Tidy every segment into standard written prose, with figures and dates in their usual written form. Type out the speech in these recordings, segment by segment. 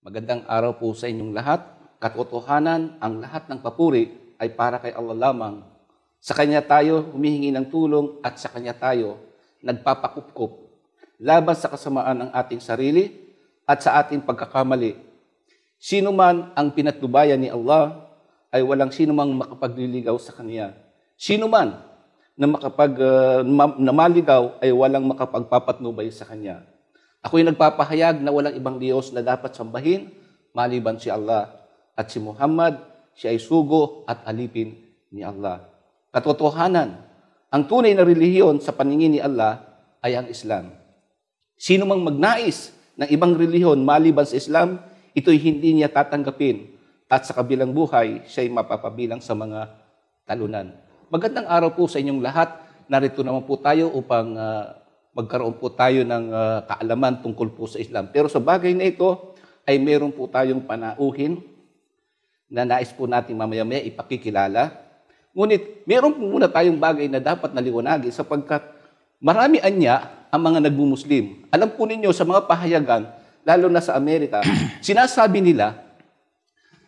Magandang araw po sa inyong lahat. Katotohanan, ang lahat ng papuri ay para kay Allah lamang. Sa Kanya tayo humihingi ng tulong at sa Kanya tayo nagpapakupkup laban sa kasamaan ng ating sarili at sa ating pagkakamali. Sino man ang pinatnubayan ni Allah ay walang sino mang makapagliligaw sa Kanya. Sino man na maligaw ay walang makapagpapatnubay sa Kanya. Ako'y nagpapahayag na walang ibang Diyos na dapat sambahin maliban si Allah at si Muhammad, siya ay sugo at alipin ni Allah. Katotohanan, ang tunay na relihiyon sa paningin ni Allah ay ang Islam. Sino mang magnais ng ibang relihiyon maliban sa Islam, ito'y hindi niya tatanggapin at sa kabilang buhay, siya'y mapapabilang sa mga talunan. Magandang araw po sa inyong lahat. Narito naman po tayo upang magkaroon po tayo ng kaalaman tungkol po sa Islam. Pero sa bagay na ito, ay meron po tayong panauhin na nais po natin mamaya-maya ipakikilala. Ngunit meron po muna tayong bagay na dapat naliwanagin sapagkat marami anya ang mga nagmumuslim. Alam po ninyo sa mga pahayagan, lalo na sa Amerika, sinasabi nila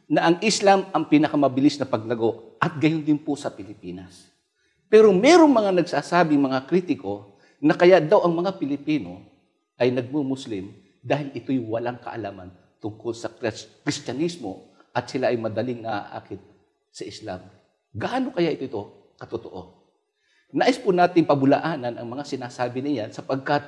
na ang Islam ang pinakamabilis na paglago at gayon din po sa Pilipinas. Pero merong mga nagsasabi, mga kritiko, na kaya daw ang mga Pilipino ay nagmumuslim dahil ito'y walang kaalaman tungkol sa Kristyanismo at sila ay madaling naaakit sa Islam. Gaano kaya ito katotoo? Nais po natin pabulaanan ang mga sinasabi niyan sapagkat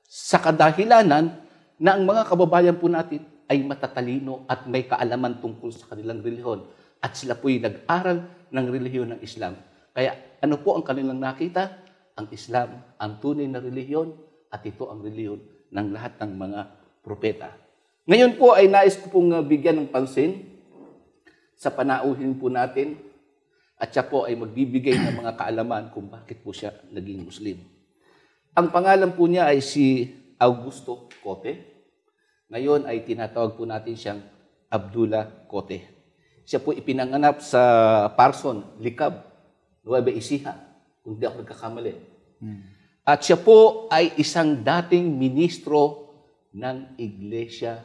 sa kadahilanan na ang mga kababayan po natin ay matatalino at may kaalaman tungkol sa kanilang relihiyon at sila po'y nag-aral ng relihiyon ng Islam. Kaya ano po ang kanilang nakita? Ang Islam, ang tunay na relihiyon at ito ang relihiyon ng lahat ng mga propeta. Ngayon po ay nais ko pong bigyan ng pansin sa panauhin po natin at siya po ay magbibigay ng mga kaalaman kung bakit po siya naging Muslim. Ang pangalan po niya ay si Augusto Cote. Ngayon ay tinatawag po natin siyang Abdullah Cote. Siya po ipinanganap sa Parson, Likab, Nueva Ecija, kung di ako nagkakamali. At siya po ay isang dating ministro ng Iglesia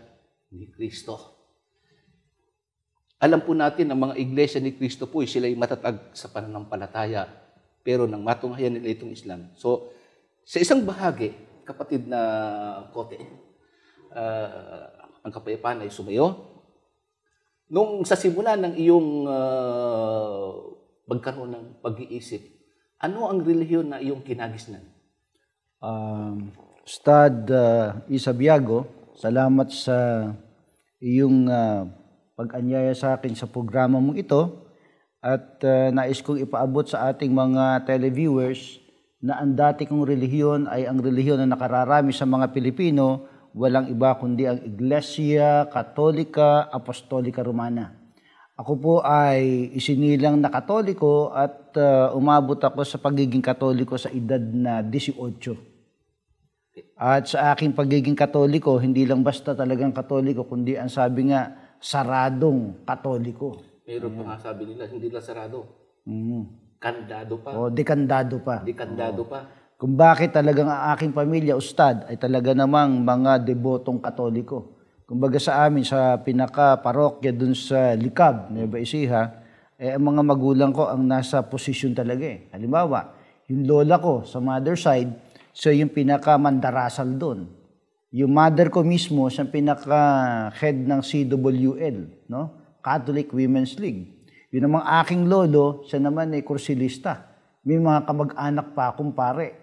ni Cristo. Alam po natin ang mga Iglesia ni Cristo po, sila ay matatag sa pananampalataya, pero nang matunghayan nila itong Islam. So, sa isang bahagi, kapatid na Kote, ang kapayapaan ay sumayo. Nung sa simula ng iyong magkaroon ng pag-iisip, ano ang relihiyon na iyong kinagisnan? Ustad Isabiago, salamat sa iyong pag-anyaya sa akin sa programa mong ito at nais kong ipaabot sa ating mga televiewers na ang dati kong relihiyon ay ang relihiyon na nakararami sa mga Pilipino, walang iba kundi ang Iglesia Katolika Apostolika Romana. Ako po ay isinilang na Katoliko at umabot ako sa pagiging Katoliko sa edad na 18. At sa aking pagiging Katoliko, hindi lang basta talagang Katoliko, kundi ang sabi nga, saradong Katoliko. Meron pa nga sabi nila, hindi lang sarado. Kandado pa. O, dekandado pa. Dekandado pa. Kung bakit talagang ang aking pamilya, Ustad, ay talaga namang mga debotong Katoliko. Kumbaga sa amin, sa pinaka-parokya dun sa Likab, Nueva Ecija, ang mga magulang ko ang nasa posisyon talaga eh. Halimbawa, yung lola ko sa mother side, so yung pinaka-mandarasal dun. Yung mother ko mismo, siya pinaka-head ng CWL, no? Catholic Women's League. Yun namang aking lolo, siya naman ay kursilista. May mga kamag-anak pa akong pare.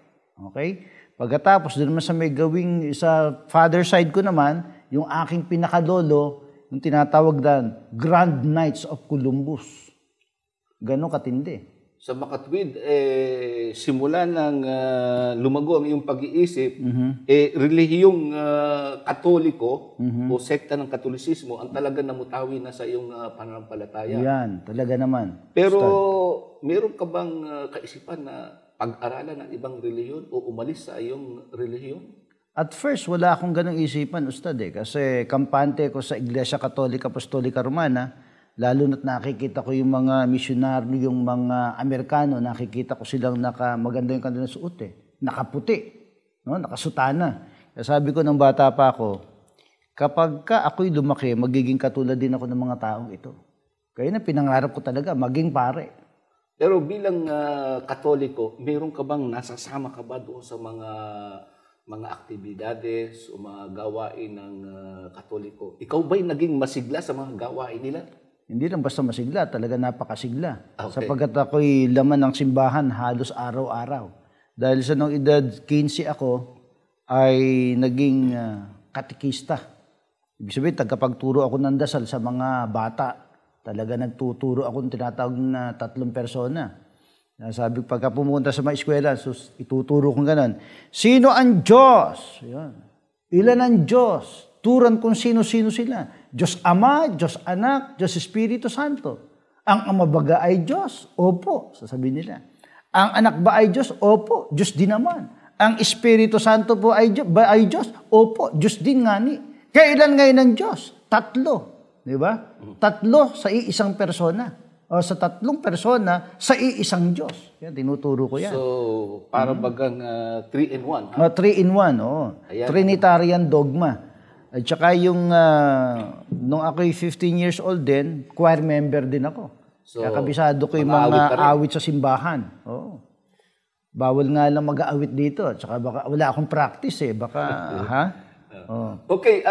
Okay? Pagkatapos, doon naman sa may gawing, sa father side ko naman, yung aking pinakalolo, yung tinatawag na Grand Knights of Columbus. Ganon katindi. Sa Makatwid, simula ng lumago ang iyong pag-iisip, relihiyong Katoliko o sekta ng Katolisismo ang talaga namutawi na sa iyong pananampalataya. Yan, talaga naman. Pero meron ka bang kaisipan na pag-aralan ng ibang relihiyon o umalis sa iyong relihiyon? At first, wala akong ganong isipan, Ustad eh. Kasi kampante ko sa Iglesia Katolika Apostolika Romana, lalo na't nakikita ko yung mga misyonaryo, yung mga Amerikano, nakikita ko silang maganda yung kanilang suot eh. Nakaputi, no? Nakasutana. Kaya sabi ko nung bata pa ako, kapag ka ako'y lumaki, magiging katulad din ako ng mga taong ito. Kaya na pinangarap ko talaga, maging pare. Pero bilang Katoliko, meron ka bang nasasama ka ba doon sa mga aktibidades o mga gawain ng Katoliko? Ikaw ba'y naging masigla sa mga gawain nila? Hindi lang basta masigla, talaga napakasigla. Okay. Sapagkat ako'y laman ng simbahan halos araw-araw. Dahil sa nung edad 15 ako, ay naging katikista. Ibig sabihin, tagapagturo ako ng dasal sa mga bata. Talaga nagtuturo ako ng tinatawag na 3 persona. Sabi, pagka pumunta sa mga eskwela, ituturo kong ganon. Sino ang Diyos? Yan. Ilan ang Diyos? Turan kung sino-sino sila. Diyos Ama, Diyos Anak, Diyos Espiritu Santo. Ang Ama ba ay Diyos? Opo, sasabihin nila. Ang Anak ba ay Diyos? Opo, Diyos din naman. Ang Espiritu Santo po ay Diyos? Opo, Diyos din nga ni. Kailan ngayon ang Diyos? 3. Di ba? 3 sa iisang persona. O sa 3 persona sa iisang Diyos. Yan, tinuturo ko yan. So, para bagang 3-in-1. 3-in-1, oo. Trinitarian dogma. At saka yung, nung ako'y 15 years old din, choir member din ako. So, kaya kabisado ko yung mga awit sa simbahan. Oo. Bawal nga lang mag-aawit dito. At saka baka, wala akong practice eh. Baka, ha? Oh. Okay,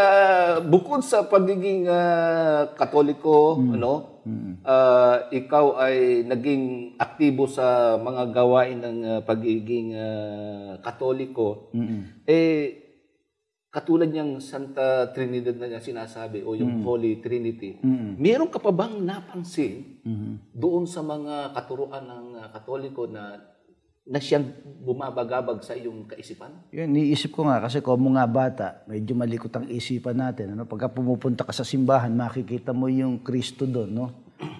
bukod sa pagiging Katoliko, ikaw ay naging aktibo sa mga gawain ng pagiging Katoliko. Katulad niyang Santa Trinidad na sinasabi o yung Holy Trinity, meron ka pa bang napansin doon sa mga katuruan ng Katoliko na siyang bumabagabag sa iyong kaisipan? Yun, niisip ko nga kasi kung mga bata, medyo malikot ang isipan natin. Pagka pumupunta ka sa simbahan, makikita mo yung Kristo doon, no?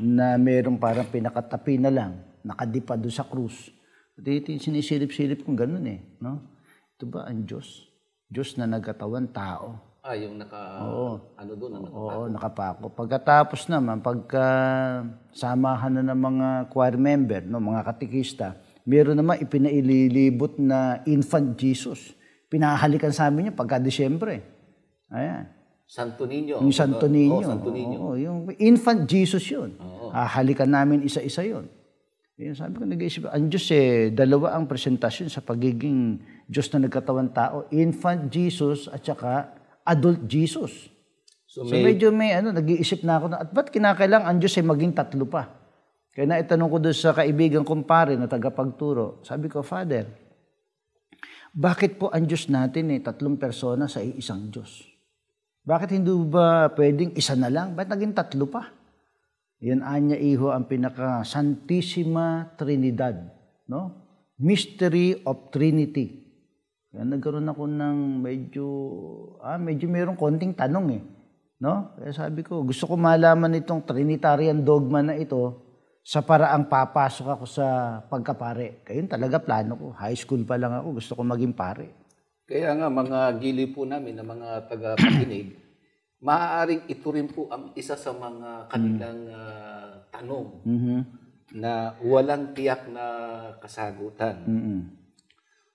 Na merong parang pinakatapi na lang, nakadipa doon sa krus. At ito yung sinisilip-silip kong ganun eh. No? Ito ba ang Diyos? Diyos na nagkatawan tao. Yung nakapako. Pagkatapos naman, pagka samahan na ng mga choir member, no, mga katikista, meron naman ipinaililibot na infant Jesus. Pinahalikan sa amin niya pagka Disyembre. Ayan. Santo Niño. Yung Santo Niño. Santo Niño. Yung infant Jesus yun. Halikan namin isa-isa yun. Sabi ko, nag-iisip, ang Diyos dalawa ang presentasyon sa pagiging Diyos na nagkatawan tao. Infant Jesus at saka adult Jesus. So medyo nag-iisip na ako na, at ba't kinakailang ang Diyos maging 3 pa? Kaya naitanong ko doon sa kaibigan kong pare na tagapagturo. Sabi ko, Father, bakit po ang Diyos natin 3 persona sa isang Diyos? Bakit hindi ba pwedeng isa na lang? Bakit naging 3 pa? Yan anya iho ang pinaka Santissima Trinidad, no? Mystery of Trinity. Kaya nagkaroon ako ng medyo mayroong konting tanong no? Kaya sabi ko, gusto ko malaman itong Trinitarian dogma na ito sa paraang papasok ako sa pagkapare. Kaya talaga plano ko. High school pa lang ako, gusto ko maging pare. Kaya nga, mga gili po namin na mga tagapakinig, maaaring ito rin po ang isa sa mga kanilang tanong na walang tiyak na kasagutan.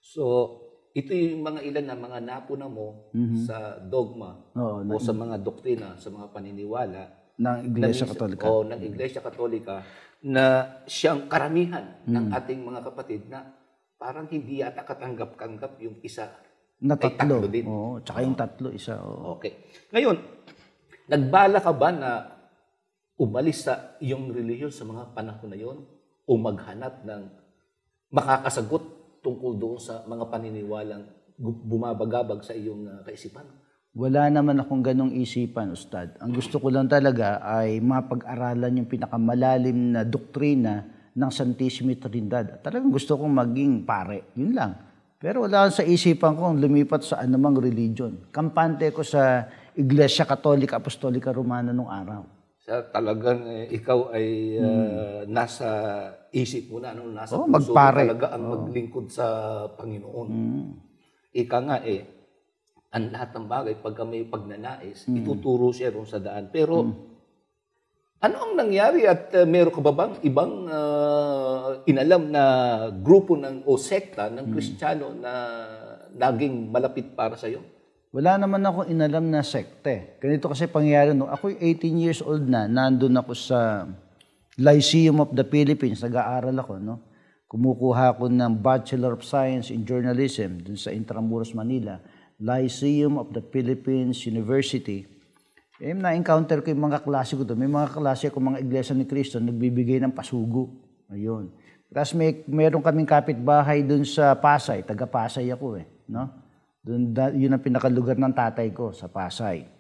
So, ito yung mga ilan na mga napuna mo sa dogma o sa mga doktrina, sa mga paniniwala ng Iglesia Katolika. Ng Iglesia Katolika na siyang karamihan ng ating mga kapatid na parang hindi yata katanggap-tanggap yung isa na 3 din. Oo, tsaka yung 3 isa. Okay. Ngayon, nagbala ka ba na umalis sa iyong relihiyon sa mga panahon na yon o maghanap ng makakasagot tungkol doon sa mga paniniwalang bumabagabag sa iyong kaisipan? Wala naman akong ganong isipan, Ustad. Ang gusto ko lang talaga ay mapag-aralan yung pinakamalalim na doktrina ng Santissima Trinidad. Talagang gusto kong maging pare. Yun lang. Pero wala sa isipan kong lumipat sa anumang religion. Kampante ko sa Iglesia Katolika Apostolika Romana nung araw. Talagang ikaw ay nasa isip mo na, nasa puso magpare. Talaga ang maglingkod sa Panginoon. Ika nga ang lahat ng bagay, pagka may pagnanais, ituturo siya ron sa daan. Pero, ano ang nangyari at meron ka ba bang ibang inalam na grupo o sekta ng Kristiyano na naging malapit para sa'yo? Wala naman ako inalam na sekte. Ganito kasi pangyayari nung ako'y 18 years old na, nandun ako sa Lyceum of the Philippines, nag-aaral ako, no? Kumukuha ako ng Bachelor of Science in Journalism dun sa Intramuros, Manila, Lyceum of the Philippines University. Na-encounter ko yung mga klase ko doon. May mga klase ko, mga Iglesia ni Cristo, nagbibigay ng pasugo. Ayun. Tapos meron kaming kapitbahay doon sa Pasay. Taga-Pasay ako no? Doon, yun ang pinakalugar ng tatay ko, sa Pasay.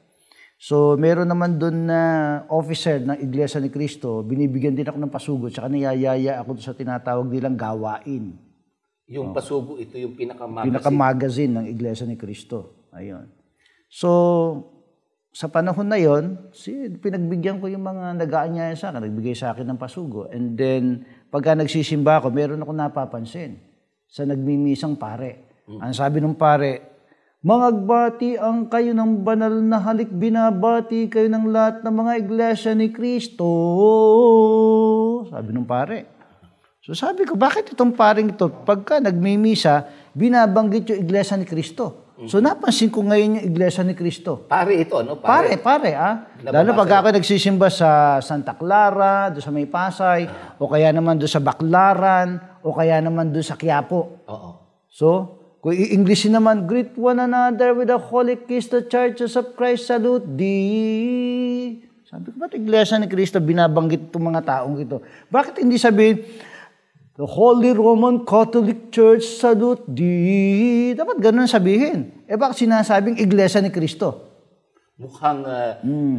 So, meron naman doon na officer ng Iglesia ni Cristo, binibigyan din ako ng pasugo, tsaka niyayaya ako sa tinatawag nilang gawain. Yung pasugo, ito yung pinakamagazine. Pinakamagazine ng Iglesia ni Cristo. Ayun. So, sa panahon na yon, pinagbigyan ko yung mga nag-aanyaya sa akin, nagbigay sa akin ng pasugo. And then, pagka nagsisimba ako, meron ako napapansin sa nagmimisang pare. Ang sabi ng pare, "Mangagbati ang kayo ng banal na halik, binabati kayo ng lahat ng mga Iglesia ni Cristo." Sabi ng pare. So sabi ko, bakit itong paring ito, pagka nagmimisa, binabanggit yung Iglesia ni Cristo? So napansin ko ngayon yung Iglesia ni Cristo. Pare ito, no? Pare. Lalo pag ako nagsisimba sa Santa Clara, doon sa May Pasay, o kaya naman doon sa Baclaran, o kaya naman doon sa Quiapo. Oo. So, kung i-Englishin naman, "Greet one another with a holy kiss, the churches of Christ salute thee." Sabi ko, ba't Iglesia ni Cristo binabanggit itong mga taong ito? Bakit hindi sabihin, "The Holy Roman Catholic Church salute thee"? Dapat ganun sabihin. Bakit sinasabing Iglesia ni Cristo? Mukhang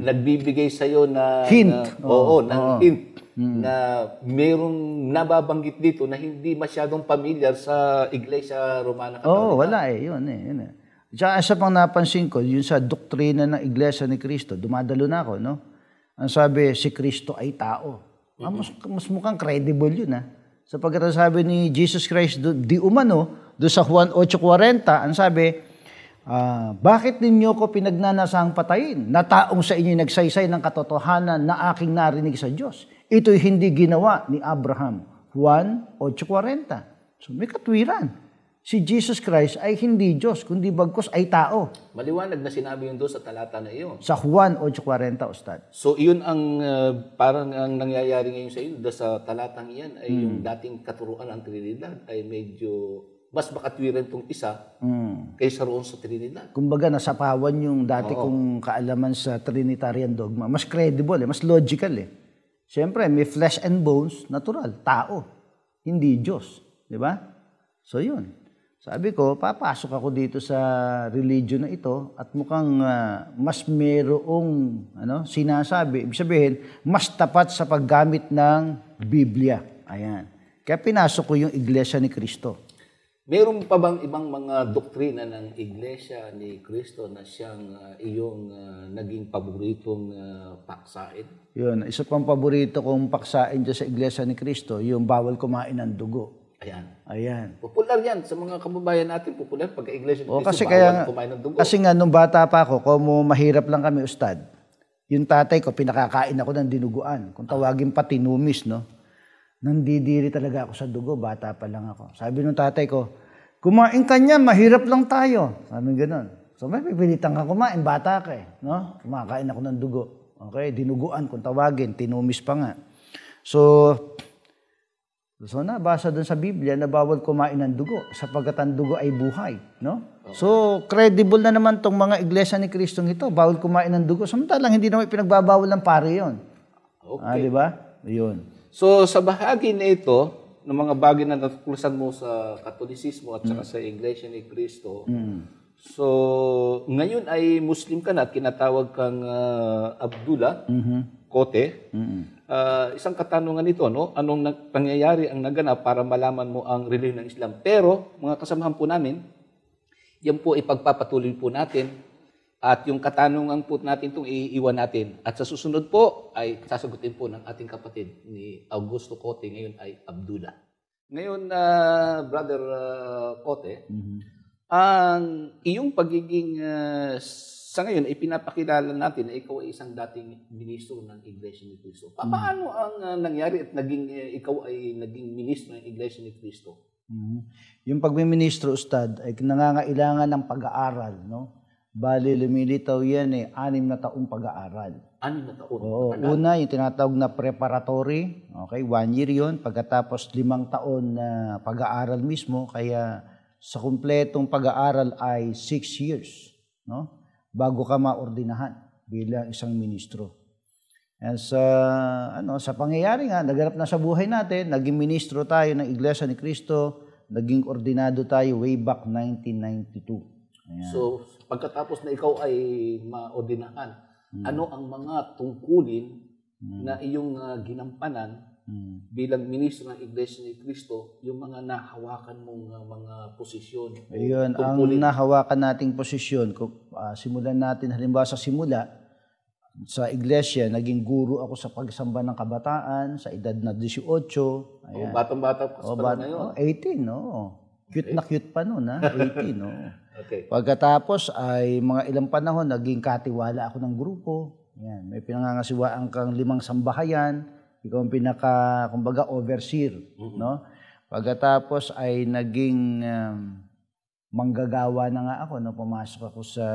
nagbibigay sa'yo na... Hint. Hint. Na mayroong nababanggit dito na hindi masyadong familiar sa Iglesia Romana Catholic. Wala Yun. Tsaka isa pang napansin ko, yun sa doktrina ng Iglesia ni Cristo, dumadalo na ako, no? Ang sabi, si Cristo ay tao. Mas mukhang credible yun, Sapagkat ang sabi ni Jesus Christ, di umano, doon sa Juan 8:40, ang sabi, "Bakit ninyo ko pinagnanasang patayin? Na taong sa inyo nagsaysay ng katotohanan na aking narinig sa Diyos. Ito'y hindi ginawa ni Abraham." Juan 8:40. So may katwiran. Si Jesus Christ ay hindi Diyos, kundi bagkus ay tao. Maliwanag na sinabi yun doon sa talata na iyon. Sa Juan 8:40, Ustad. So iyon ang parang ang nangyayari ngayon sa iyo doon sa talatang iyan ay yung dating katuruan ng Trinidad ay medyo mas makatwiran itong isa kaysa roon sa Trinidad. Kumbaga, nasapawan yung dati kong kaalaman sa Trinitarian dogma. Mas credible, mas logical. Siyempre, may flesh and bones, natural, tao. Hindi Diyos. Di ba? So, yun. Sabi ko, papasok ako dito sa religion na ito at mukhang mas merong sinasabi. Ibig sabihin, mas tapat sa paggamit ng Biblia. Ayan. Kaya pinasok ko yung Iglesia ni Cristo. Meron pa bang ibang mga doktrina ng Iglesia ni Cristo na siyang iyong naging paboritong paksain? Yun, isa pang paborito kong paksain dyan sa Iglesia ni Cristo, yung bawal kumain ng dugo. Ayan. Popular yan sa mga kababayan natin. Popular pag Iglesia ni Cristo, kasi bawal kumain ng dugo. Kasi nga, nung bata pa ako, kung mahirap lang kami, Ustad, yung tatay ko, pinakakain ako ng dinuguan. Kung tawagin pa, tinumis, no? Nandidiri talaga ako sa dugo, bata pa lang ako. Sabi ng tatay ko, "Kumain ka niya, mahirap lang tayo." Sabi gano'n. So may pipilitan ka kumain, bata ka no? Kumakain ako ng dugo. Okay, dinuguan kung tawagin, tinumis pa nga. So nabasa doon sa Biblia na bawal kumain ng dugo sapagkat ang dugo ay buhay, no? So credible na naman tong mga Iglesia ni Kristong ito, bawal kumain ng dugo. Samantalang hindi naman pinagbabawal ng pare 'yon. Okay. Di ba? 'Yun. So sa bahagi na ito, ng mga bagay na natuklasan mo sa Katolisismo at saka sa Iglesia ni Cristo, so ngayon ay Muslim ka na at kinatawag kang Abdullah Cote. Isang katanungan nito, no? Anong pangyayari ang naganap para malaman mo ang relihiyon ng Islam? Pero, mga kasamahan po namin, yan po ipagpapatuloy po natin at yung katanungan po natin itong iiwan natin. At sa susunod po ay sasagutin po ng ating kapatid ni Augusto Cote, ngayon ay Abdullah. Ngayon, Brother Cote, ang iyong pagiging sa ngayon ay pinapakilala natin na ikaw ay isang dating ministro ng Iglesia ni Cristo. Paano ang nangyari at ikaw ay naging ministro ng Iglesia ni Cristo? Yung pagmiministro, Ustad, ay nangangailangan ng pag-aaral, no? Bali, lumilitaw yan 6 na taong pag-aaral. 6 na taon. Oo, una, yung tinatawag na preparatory, okay, 1 year yun. Pagkatapos 5 taon na pag-aaral mismo, kaya sa kumpletong pag-aaral ay 6 years, no? Bago ka maordinahan bilang isang ministro. And sa pangyayari nga, naganap na sa buhay natin, naging ministro tayo ng Iglesia ni Cristo, naging ordinado tayo way back 1992. Ayan. So, pagkatapos na ikaw ay maordinahan, ano ang mga tungkulin na iyong ginampanan bilang ministro ng Iglesia ni Cristo, yung mga nahawakan mong mga posisyon? Ayun, ang nahawakan nating posisyon, simulan natin halimbawa sa simula, sa iglesia, naging guro ako sa pagsamba ng kabataan sa edad na 18. Ayan. Batang-bata pa pa ngayon. 18, no. Cute na cute pa noon, 18, no. Okay. Pagkatapos ay mga ilang panahon, naging katiwala ako ng grupo. Ayan. May pinangangasiwaan kang 5 sambahayan. Ikaw ang kumbaga, overseer, no. Pagkatapos ay naging manggagawa na nga ako, no. Pumasok ako sa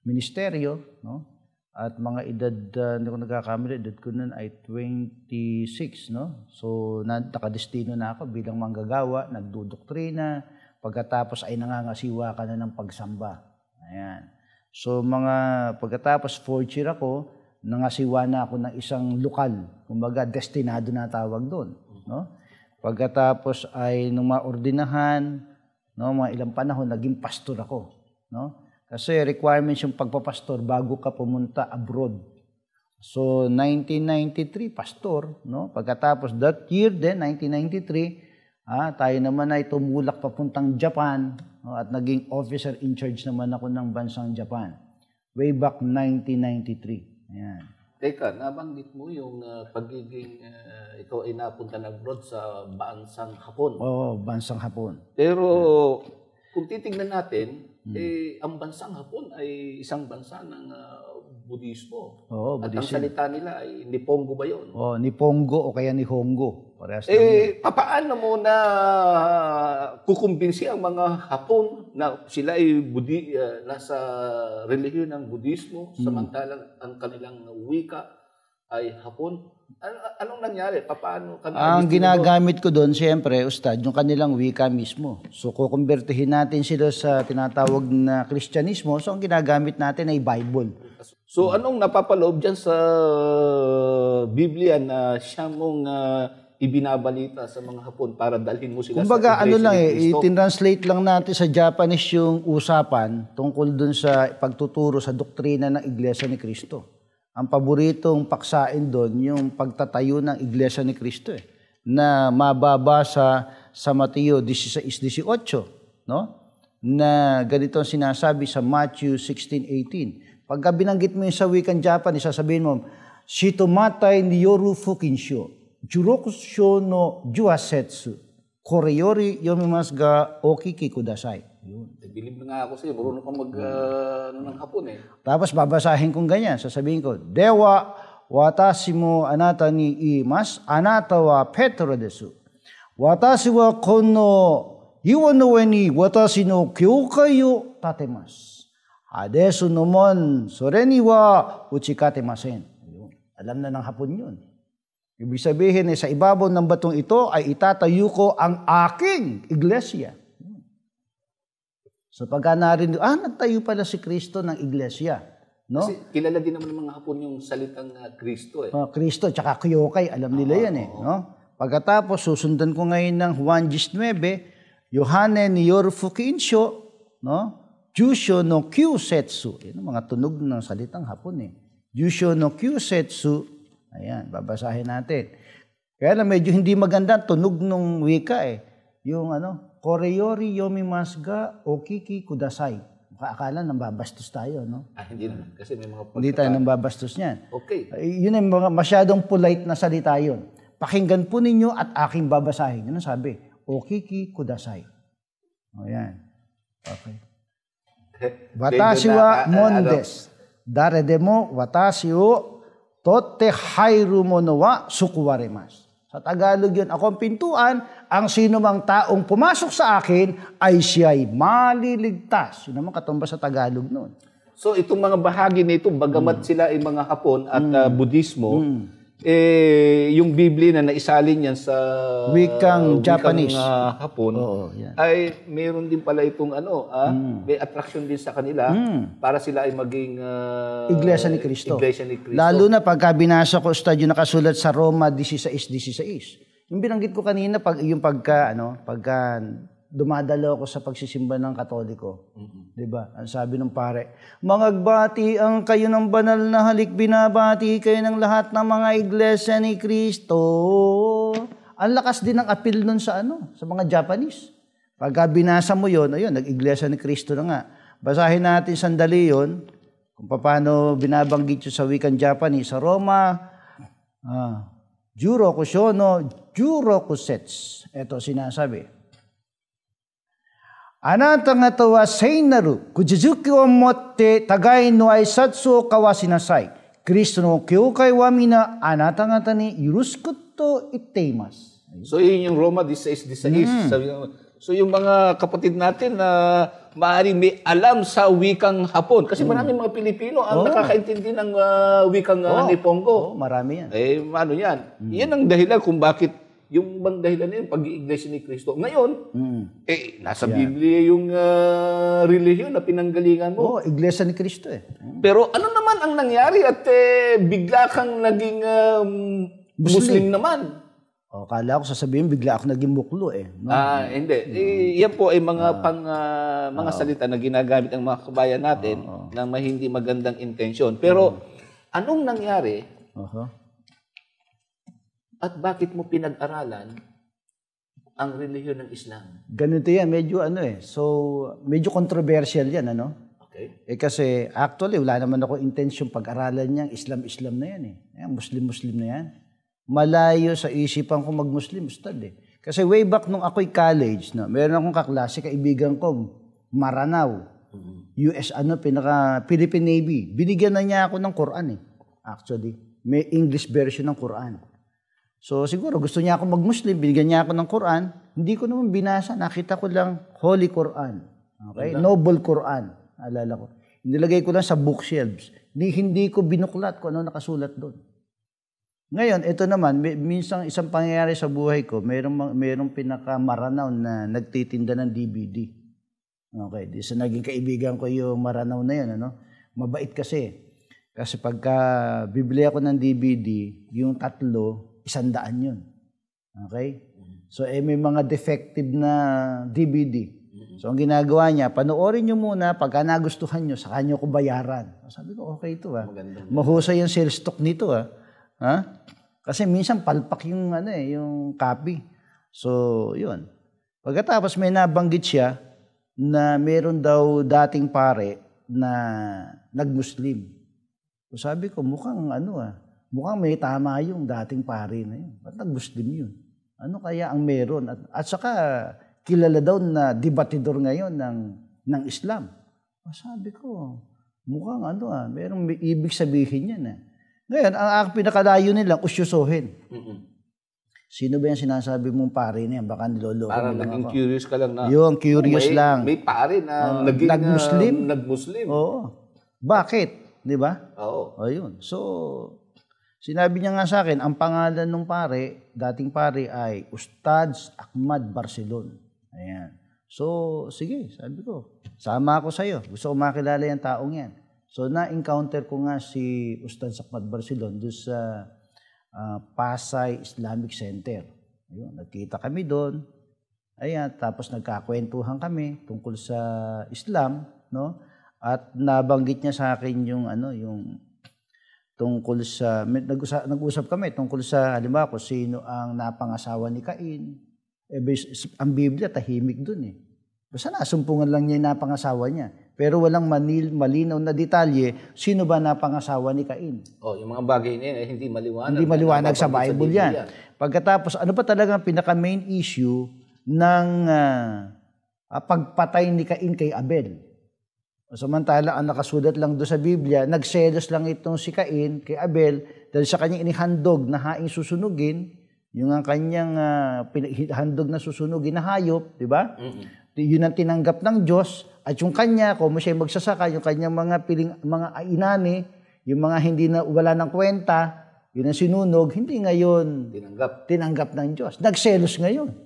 ministeryo, no. At mga edad, hindi ko nagkakamali, edad ko nun ay 26, no? So, nakadestino na ako bilang manggagawa, nagdudoktrina, pagkatapos ay nangangasiwa ka na ng pagsamba. Ayan. So, pagkatapos 4th year ako, nangasiwa na ako ng isang lokal, kumbaga, destinado na tawag doon, no? Pagkatapos ay nung maordinahan, no, mga ilang panahon, naging pastor ako, no? Kasi requirements yung pagpapastor bago ka pumunta abroad. So, 1993, pastor, no? Pagkatapos that year din, 1993, tayo naman ay tumulak papuntang Japan, no? At naging officer in charge naman ako ng bansang Japan. Way back 1993. Ayan. Teka, nabanggit mo yung pagiging ikaw ay napunta na abroad sa bansang Hapon. Oo, bansang Hapon. Pero kung titignan natin, ang bansang Hapon ay isang bansa ng Budismo. Oo, At ang Buddhism. salita nila ay Nihongo ba yun? Oh, Nihongo o kaya Nihongo. Parehas Papaano mo na kukumbinsi ang mga Hapon na sila ay nasa relihiyon ng Budismo, samantalang ang kanilang wika ay Hapon? Anong nangyari? Paano ang ginagamit ko doon, siyempre, Ustad, yung kanilang wika mismo. So, kukumbertihin natin sila sa tinatawag na Kristyanismo. So, ang ginagamit natin ay Bible. So, anong napapaloob dyan sa Biblia na siya mong ibinabalita sa mga Hapon para dalhin mo sila kumbaga, sa Iglesia ni Cristo? i-translate lang natin sa Japanese yung usapan tungkol doon sa pagtuturo sa doktrina ng Iglesia ni Cristo. Ang paboritong paksain doon, yung pagtatayo ng Iglesia ni Cristo na mababasa sa Mateo 16:18, no? Na ganito ang sinasabi sa Matthew 16:18. Pagka binanggit mo yung sa wikang Japanese, sasabihin mo, Shitomatai ni yoru fukinsho, jurokusho no juasetsu, koreyori yomimasu ga okiki kudasai. Yun. Bilib na nga ako sa'yo, marunong kang ng Hapon Tapos babasahin kong ganyan, sasabihin ko, Dewa, watashi mo anata ni iimasu, anata wa Petro desu. Watashi wa kono iwa no ue ni watashi no kyoukai o tatemasu. Desu nomon, sore ni wa uchikatemasen. Alam na ng Hapon yun. Ibig sabihin, sa ibabaw ng batong ito ay itatayo ko ang aking iglesia. So pagka narinig, nagtayo pala si Kristo ng iglesia. No? Kasi kilala din naman ng mga Hapon yung salitang Kristo Kristo, tsaka Kyokai, alam nila yan no? Pagkatapos, susundan ko ngayon ng Juan 19, Yohane ni Yorufukinsho, no? Jusho no Kyusetsu. Yan ang mga tunog ng salitang Hapon Jusho no Kyusetsu. Ayan, babasahin natin. Kaya lang medyo hindi maganda tunog ng wika Yung koreyori yomimasu ga okiki kudasai. Akala nambabastos tayo, no? Hindi naman. Kasi may mga Hindi tayo nambabastos niyan. Okay. Yun ay mga masyadong polite na salita yun. Pakinggan po ninyo at aking babasahin. Yun ang sabi. Okiki kudasai. O yan. Okay. Watashi wa mondes. Darede mo watashi o totte hairu mono wa sukuwaremasu. Sa Tagalog yun, ako ang pintuan, ang sino mang taong pumasok sa akin ay siya'y maliligtas. Yun naman katumbas sa Tagalog noon. So itong mga bahagi nito, bagamat sila ay mga Hapon at Budismo, yung Biblia na naisalin yan sa Wikang Japanese. Hapon, Oo, yan. ay meron din pala itong may attraction din sa kanila para sila ay maging Iglesia ni Cristo. Iglesia ni Cristo. Lalo na pagka binasa ko, Ustad, yung nakasulat sa Roma 16:16. Yung binanggit ko kanina, pagka dumadalo ako sa pagsisimba ng Katoliko. Diba? Ang sabi ng pare, mangagbati ang kayo ng banal na halik, binabati kayo ng lahat ng mga iglesia ni Cristo. Ang lakas din ng appeal nun sa mga Japanese. Pagka binasa mo yon, ayun, nag-iglesia ni Cristo na nga. Basahin natin sandali yon, kung paano binabanggit yun sa wikang Japanese. Sa Roma, Juroku Shono, Juroku Sets. Ito sinasabi. Anata nga to wa seinaru, kujujuki o motte tagai no aisatsu o kawasinasai. Kristo no kyoukai wa mina anata nga ni yurusku to iteimasu. So yun yung Roma 16:16. So yung mga kapatid natin na maaaring may alam sa wikang Hapon. Kasi maraming mga Pilipino ang nakakaintindi ng wikang Nipongo. Marami yan. Ano yan? Yan ang dahilan kung bakit yung bang dahilan na yun, pag-i-iglesia ni Cristo. Ngayon, nasa Biblia yung relihiyon na pinanggalingan mo. Iglesia ni Cristo Pero ano naman ang nangyari at bigla kang naging Muslim naman? Kala ko sasabihin, bigla ako naging buklo No? Hindi. Yan po ay mga mga salita na ginagamit ng mga kabayan natin ng hindi magandang intensyon. Pero anong nangyari? At bakit mo pinag-aralan ang relihiyon ng Islam? Ganito yan, medyo So, medyo controversial yan, Okay. Kasi actually, wala naman ako intention pag-aralan niyang Islam na yan Muslim na yan. Malayo sa isipan ko mag-Muslim, Ustad Kasi way back nung ako'y college, meron akong kaklase, kaibigan ko, Maranao, US, Philippine Navy. Binigyan na niya ako ng Quran Actually, may English version ng Quran. So siguro gusto niya ako mag-Muslim, binigyan niya ako ng Quran, hindi ko naman binasa, nakita ko lang Holy Quran. Okay? Noble Quran, alala ko. Nilagay ko lang sa bookshelves. Hindi ko binuklat kung ano nakasulat doon. Ngayon, ito naman, minsan isang pangyayari sa buhay ko, mayroong pinaka-Maranao na nagtitinda ng DVD. Okay, so naging kaibigan ko yung Maranao na yun, Mabait kasi. Kasi pagka bibili ako ng DVD, yung 3, 100 yun. Okay? So, may mga defective na DVD. So, ang ginagawa niya, panoorin nyo muna, pagka nagustuhan nyo, saka nyo ko bayaran. Sabi ko, okay ito Mahusay yung sales stock nito Kasi minsan palpak yung, yung copy. So, yun. Pagkatapos may nabanggit siya na meron daw dating pare na nag-Muslim. So, sabi ko, mukhang mukhang may tama yung dating pare na yun. Ba't nag-Muslim yun? Ano kaya ang meron? At saka kilala daw na debatidor ngayon ng Islam. Sabi ko, mukhang merong may ibig sabihin yan Ngayon, ang pinakalayo nilang usyusohin. Sino ba yung sinasabi mong pare na yan? Baka niloloko parang naging ako. Curious ka lang na. Yung curious lang. May pare na naging nag-Muslim. Oo. Bakit? Di ba? Oo. Ayun. So, sinabi niya nga sa akin, ang pangalan ng pare, dating pare ay Ustad Ahmad Barcelon. Ayan. So, sige, sabi ko, sama ako sa'yo. Gusto ko makilala yung taong yan. So, na-encounter ko nga si Ustad Ahmad Barcelon doon sa Pasay Islamic Center. Ayun, nagkita kami doon. Ayan, tapos nagkakwentuhan kami tungkol sa Islam, At nabanggit niya sa akin yung tungkol sa nag-usap kami tungkol sa halimbawa kung sino ang napangasawa ni Cain. Ang Biblia tahimik doon Basta nasumpungan lang niya yung napangasawa niya. Pero walang malinaw na detalye, sino ba napangasawa ni Cain? Yung mga bagay na yun, hindi maliwanag. Hindi maliwanag sa Bible yan. Pagkatapos, ano pa talaga ang pinaka-main issue ng pagpatay ni Cain kay Abel? Samantala, ang nakasulat lang doon sa Biblia, nagselos lang itong si Cain kay Abel dahil sa kanyang inihandog na haing susunugin, yung ang kanyang handog na susunugin na hayop, di ba? Yun ang tinanggap ng Diyos. At yung kanya, kung siya magsasaka, yung kanyang mga inani, yung mga hindi na wala ng kwenta, yun ang sinunog, hindi ngayon tinanggap ng Diyos. Nagselos ngayon.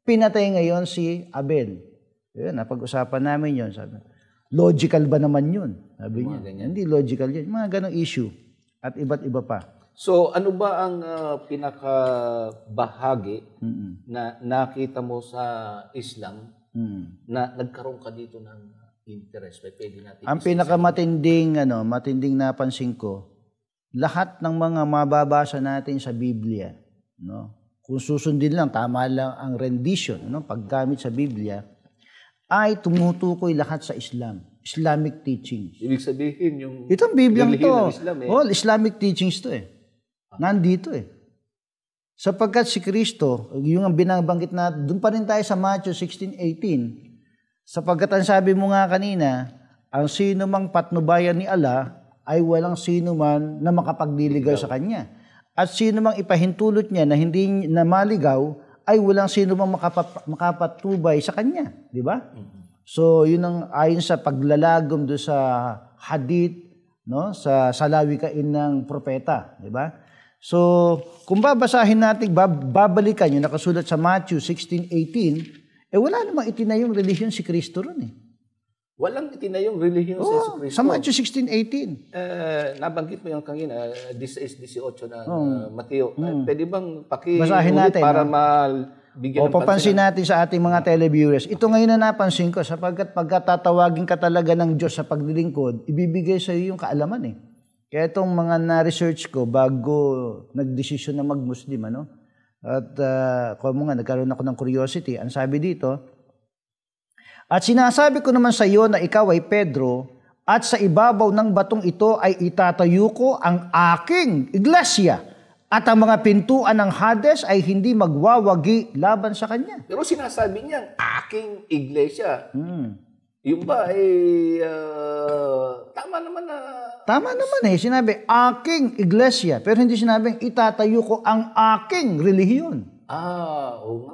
Pinatay ngayon si Abel. Yun, napag-usapan namin yun. Sabi, logical ba naman yun? Sabi niya, hindi logical yun. Mga ganong issue. At iba't iba pa. So, ano ba ang pinakabahagi na nakita mo sa Islam na nagkaroon ka dito ng interest? Pwede natin ang matinding napansin ko, lahat ng mga mababasa natin sa Biblia, no? Kung susundin lang, tama lang ang rendition, no? Paggamit sa Biblia, ay tumutukoy lahat sa Islam. Islamic teachings. Ibig sabihin yung itong Biblia to, Islam, all Islamic teachings to nandito Sapagkat si Kristo, yung binabanggit natin, doon pa rin tayo sa Matthew 16:18. Sapagkat ang sabi mo nga kanina, ang sino mang patnubayan ni Allah ay walang sino man na makapagliligaw sa kanya. At sino mang ipahintulot niya na hindi na maligaw ay walang sino mang makapatubay sa kanya, di ba? So, yun ang ayon sa paglalagom do sa hadith, no, sa salawikain ng propeta, di ba? So, kung babasahin natin, babalikan yung nakasulat sa Matthew 16:18, wala namang itinayong relihiyon si Kristo ron Walang itinayong relihiyon si Jesus Kristo. Sa Matthew 16:18. Nabanggit mo yung kanina, 16-18 na Mateo. Pwede bang basahin natin para mabigyan ng papansin natin sa ating mga televiewers. Ito ngayon na napansin ko, sapagkat pagkatatawagin ka talaga ng Diyos sa paglilingkod, ibibigay sa iyo yung kaalaman Kaya itong mga na-research ko bago nagdesisyon na mag-Muslim, At kung mo nga, nagkaroon ako ng curiosity. Ang sabi dito, at sinasabi ko naman sa iyo na ikaw ay Pedro, at sa ibabaw ng batong ito ay itatayo ko ang aking iglesia, at ang mga pintuan ng Hades ay hindi magwawagi laban sa kanya. Pero sinasabi niya, aking iglesia. Yung ba ay tama naman na... Tama naman sinabi, aking iglesia. Pero hindi sinabing, itatayo ko ang aking relihiyon.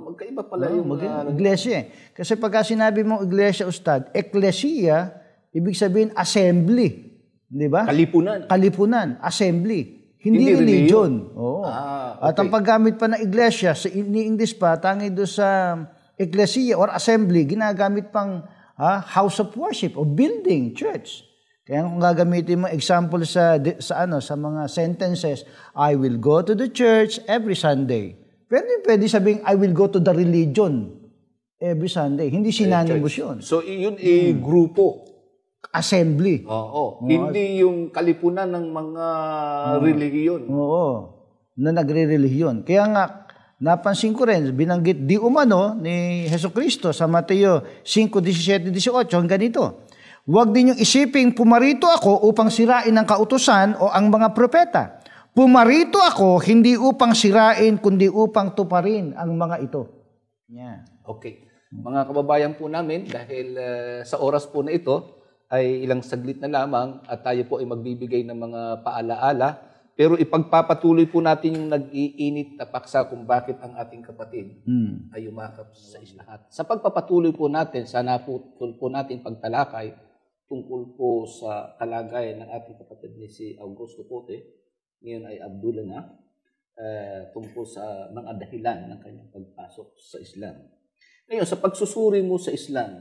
Magkaiba pala yung iglesia. Kasi pagka sinabi mong iglesia, Ustad, ecclesia, ibig sabihin assembly. Di ba? Kalipunan. Assembly. Hindi religion. Oo. Okay. At ang paggamit pa ng iglesia, sa English pa, tangi doon sa ecclesia or assembly, ginagamit pang house of worship o building, church. Kaya kung gagamitin mo example sa mga sentences, I will go to the church every Sunday. Pwede sabing, I will go to the religion every Sunday. Hindi synonymous yun. So, yun grupo. Assembly. Oo. Hindi yung kalipunan ng mga relihiyon. Oo. Na nagre-relihiyon. Kaya nga, napansin ko rin, binanggit di umano ni Jesucristo sa Mateo 5:17-18, hanggang ganito. Huwag ninyong isiping pumarito ako upang sirain ang kautusan o ang mga propeta. Pumarito ako hindi upang sirain, kundi upang tuparin ang mga ito. Yeah. Okay. Mga kababayan po namin, dahil sa oras po na ito, ay ilang saglit na lamang at tayo po ay magbibigay ng mga paalaala. Pero ipagpapatuloy po natin yung nag-iinit na paksa kung bakit ang ating kapatid ay umakap sa islahat. Sa pagpapatuloy po natin, sana po natin pagtalakay tungkol po sa kalagayan ng ating kapatid ni si Augusto Pote, ngayon ay Abdullah na, tungkol sa mga dahilan ng kanyang pagpasok sa Islam. Ngayon, sa pagsusuri mo sa Islam,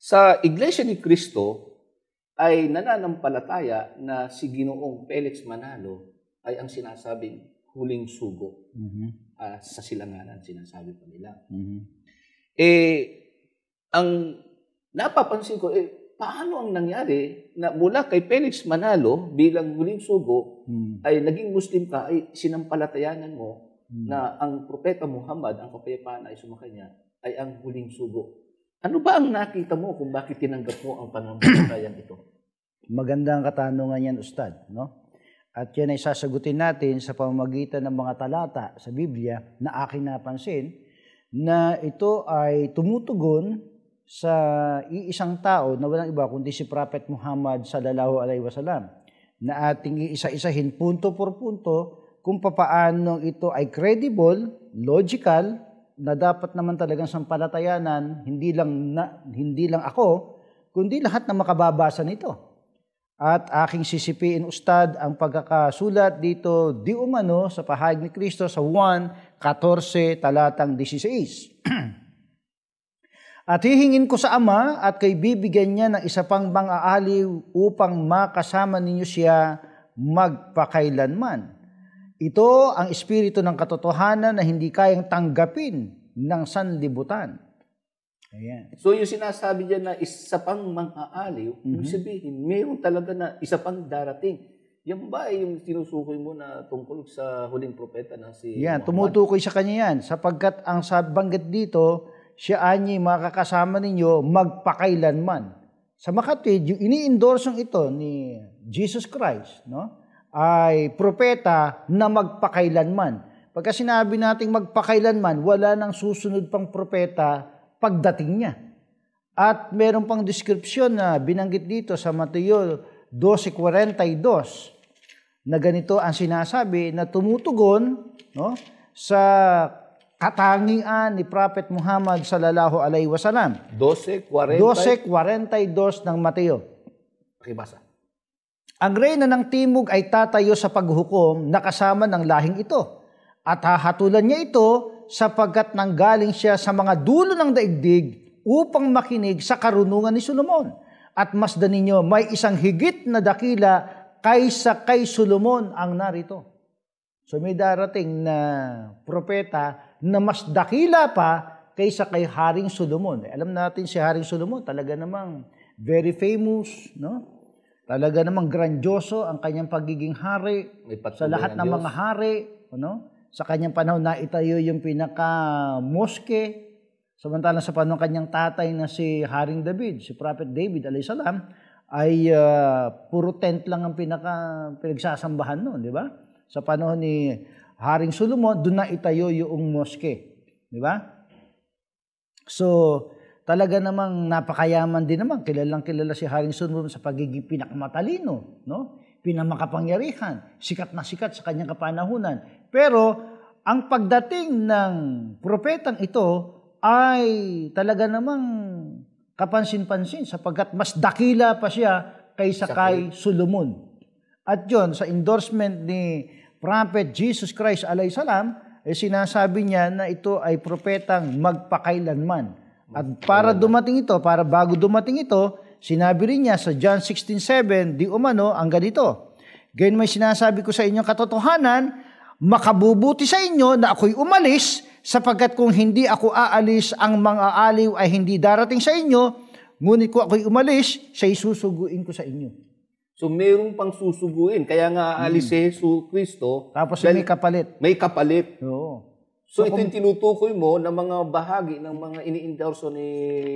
sa Iglesia ni Cristo ay nananampalataya na si Ginoong Felix Manalo ay ang sinasabing huling sugo sa silanganan, sinasabi pa nila. Ang napapansin ko, paano ang nangyari na mula kay Felix Manalo bilang huling sugo ay naging Muslim ka, ay sinampalatayanan mo na ang Propeta Muhammad, ang kapayapaan ay sumakanya, ay ang huling sugo. Ano ba ang nakita mo kung bakit tinanggap mo ang pananampalatayang ito? Magandang katanungan yan, Ustad, no? At yan ay sasagutin natin sa pamamagitan ng mga talata sa Biblia na aking napansin na ito ay tumutugon sa iisang tao na walang iba kundi si Prophet Muhammad sallallahu alaihi wasallam na ating iisa-isahin punto por punto kung papaano ito ay credible, logical, na dapat naman talagang sampalatayanan, hindi lang ako, kundi lahat na makababasa nito. At aking sisipiin, Ustad, ang pagkakasulat dito di umano sa pahayag ni Kristo sa 1:14 talatang 16. At hihingin ko sa Ama at kay bibigyan niya ng isa pang mang-aaliw upang makasama ninyo siya magpakailanman. Ito ang espiritu ng katotohanan na hindi kayang tanggapin ng sanlibutan. Ayan. So yung sinasabi diyan na isa pang mang-aaliw, ibig sabihin, mayroon talaga na isa pang darating. Yan ba ay yung tinusukoy mo na tungkol sa huling propeta na si Yan, Muhammad? tumutukoy sa kanya yan. Sapagkat ang banggit dito, siya anyi makakasama ninyo magpakailanman. Sa makatwid, yung ini-endorsong ito ni Jesus Christ, no, ay propeta na magpakailanman. Pagka sinabi nating magpakailanman, wala nang susunod pang propeta pagdating niya. At meron pang description na binanggit dito sa Mateo 12:42 na ganito ang sinasabi na tumutugon, no, sa katangian ni Prophet Muhammad sallallahu alaihi wasallam. 12:42 ng Mateo. Pakibasa. Ang reyna ng timog ay tatayo sa paghukom na kasama ng lahing ito. At hahatulan niya ito sapagkat nanggaling siya sa mga dulo ng daigdig upang makinig sa karunungan ni Solomon. At masdan ninyo, may isang higit na dakila kaysa kay Solomon ang narito. So may darating na propeta na mas dakila pa kaysa kay Haring Solomon. Alam natin si Haring Solomon, talaga namang very famous, no? Talaga namang grandioso ang kanyang pagiging hari sa lahat ng mga hari, no? Sa kanyang panahon na itayo yung pinaka-moske. Samantalang sa panahon kanyang tatay na si Haring David, si Prophet David alayhi salam, ay puro tent lang ang pinagsasambahan noon, di ba? Sa panahon ni Haring Solomon, doon na itayo yung moske, di ba? So, talaga namang napakayaman din naman. Kilalang kilala si Haring Solomon sa pagiging pinakamatalino, no? Pinamakapangyarihan, sikat na sikat sa kanyang kapanahunan. Pero ang pagdating ng propetang ito ay talaga namang kapansin-pansin sapagkat mas dakila pa siya kaysa kay Solomon. At yon sa endorsement ni Prophet Jesus Christ alayhi salam, sinasabi niya na ito ay propetang magpakailanman. At para dumating ito, para bago dumating ito, sinabi rin niya sa John 16:7, di umano ang ganito. Gayon may sinasabi ko sa inyong katotohanan, makabubuti sa inyo na ako'y umalis, sapagkat kung hindi ako aalis, ang mga aliw ay hindi darating sa inyo, ngunit kung ako'y umalis, siya'y susuguin ko sa inyo. So mayroong pang susuguin, kaya nga aalis si Jesus Kristo. Tapos may kapalit. May kapalit. Oo. So ito yung tinutukoy mo ng mga bahagi ng mga ini-endorso ni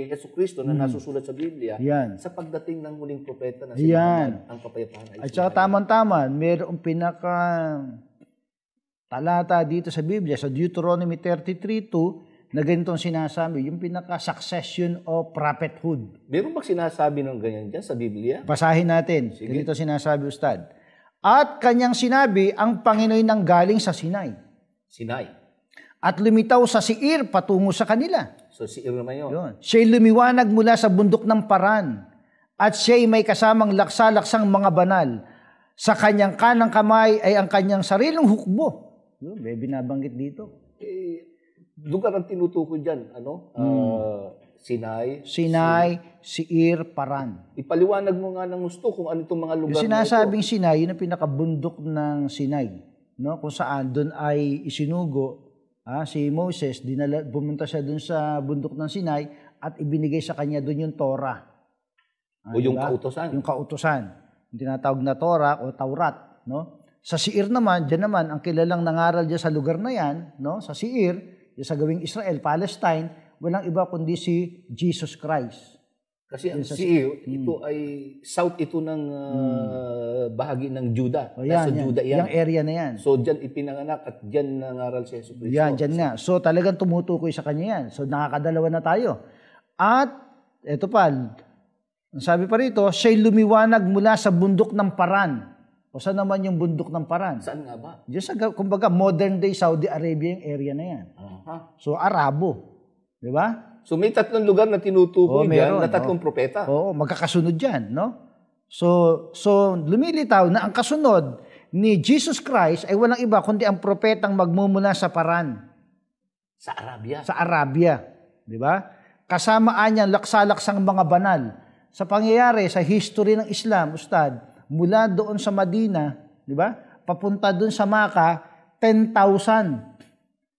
Jesus Kristo na nasusulat sa Biblia sa pagdating ng huling propeta na si Muhammad, ang kapayapaan. At saka tamang-tama, mayroong pinaka talata dito sa Biblia, sa Deuteronomy 33:2, na ganitong sinasabi, yung pinaka-succession of prophethood. Meron bang sinasabi ng ganyan dyan sa Biblia? Basahin natin. Sige. Ganito sinasabi, Ustad. At kanyang sinabi, ang Panginoon nang galing sa Sinai. Sinai. At lumitaw sa Seir patungo sa kanila. So Seir naman yun. Siya'y lumiwanag mula sa bundok ng Paran. At siya'y may kasamang laksa-laksang mga banal. Sa kanyang kanang kamay ay ang kanyang sariling hukbo. Yun, may binabanggit dito. Lugar ang tinutukoy dyan, Sinai, Seir, Paran. Ipaliwanag mo nga ng gusto kung ano itong mga lugar yung sinasabing Sinai, yun ang pinakabundok ng Sinai, no? Kung saan doon ay isinugo si Moses, pumunta siya doon sa bundok ng Sinai at ibinigay sa kanya doon yung Torah. O yung kautusan. Yung kautusan. Yung tinatawag na Torah o Taurat, no? Sa Seir naman, diyan naman ang kilalang nangaral diyan sa lugar na yan, no? Sa Seir, sa gawing Israel, Palestine, walang iba kundi si Jesus Christ. Kasi ang Seir, ito ay south ito ng bahagi ng Juda. Nasa Juda yan. Yung area na yan. So diyan ipinanganak at diyan nangaral si Jesus Cristo. Yan, diyan nga. So talagang tumutukoy sa kanya yan. So nakakadalawa na tayo. At ito pa, sabi pa rito, siya'y lumiwanag mula sa bundok ng Paran. O saan naman yung bundok ng Paran? Saan nga ba? Diyan sa, kumbaga, modern day Saudi Arabia yung area na yan. So, Arabo. Di ba? So may tatlong lugar na tinutukoy meron, dyan na tatlong propeta. Oo, magkakasunod yan, no? So lumilitaw na ang kasunod ni Jesus Christ ay walang iba kundi ang propetang magmumula sa Paran. Sa Arabia. Sa Arabia. Di ba? Kasamaan niya laksalaksang mga banal. Sa pangyayari, sa history ng Islam, Ustad, mula doon sa Madina, di ba? Papunta doon sa Maka, 10,000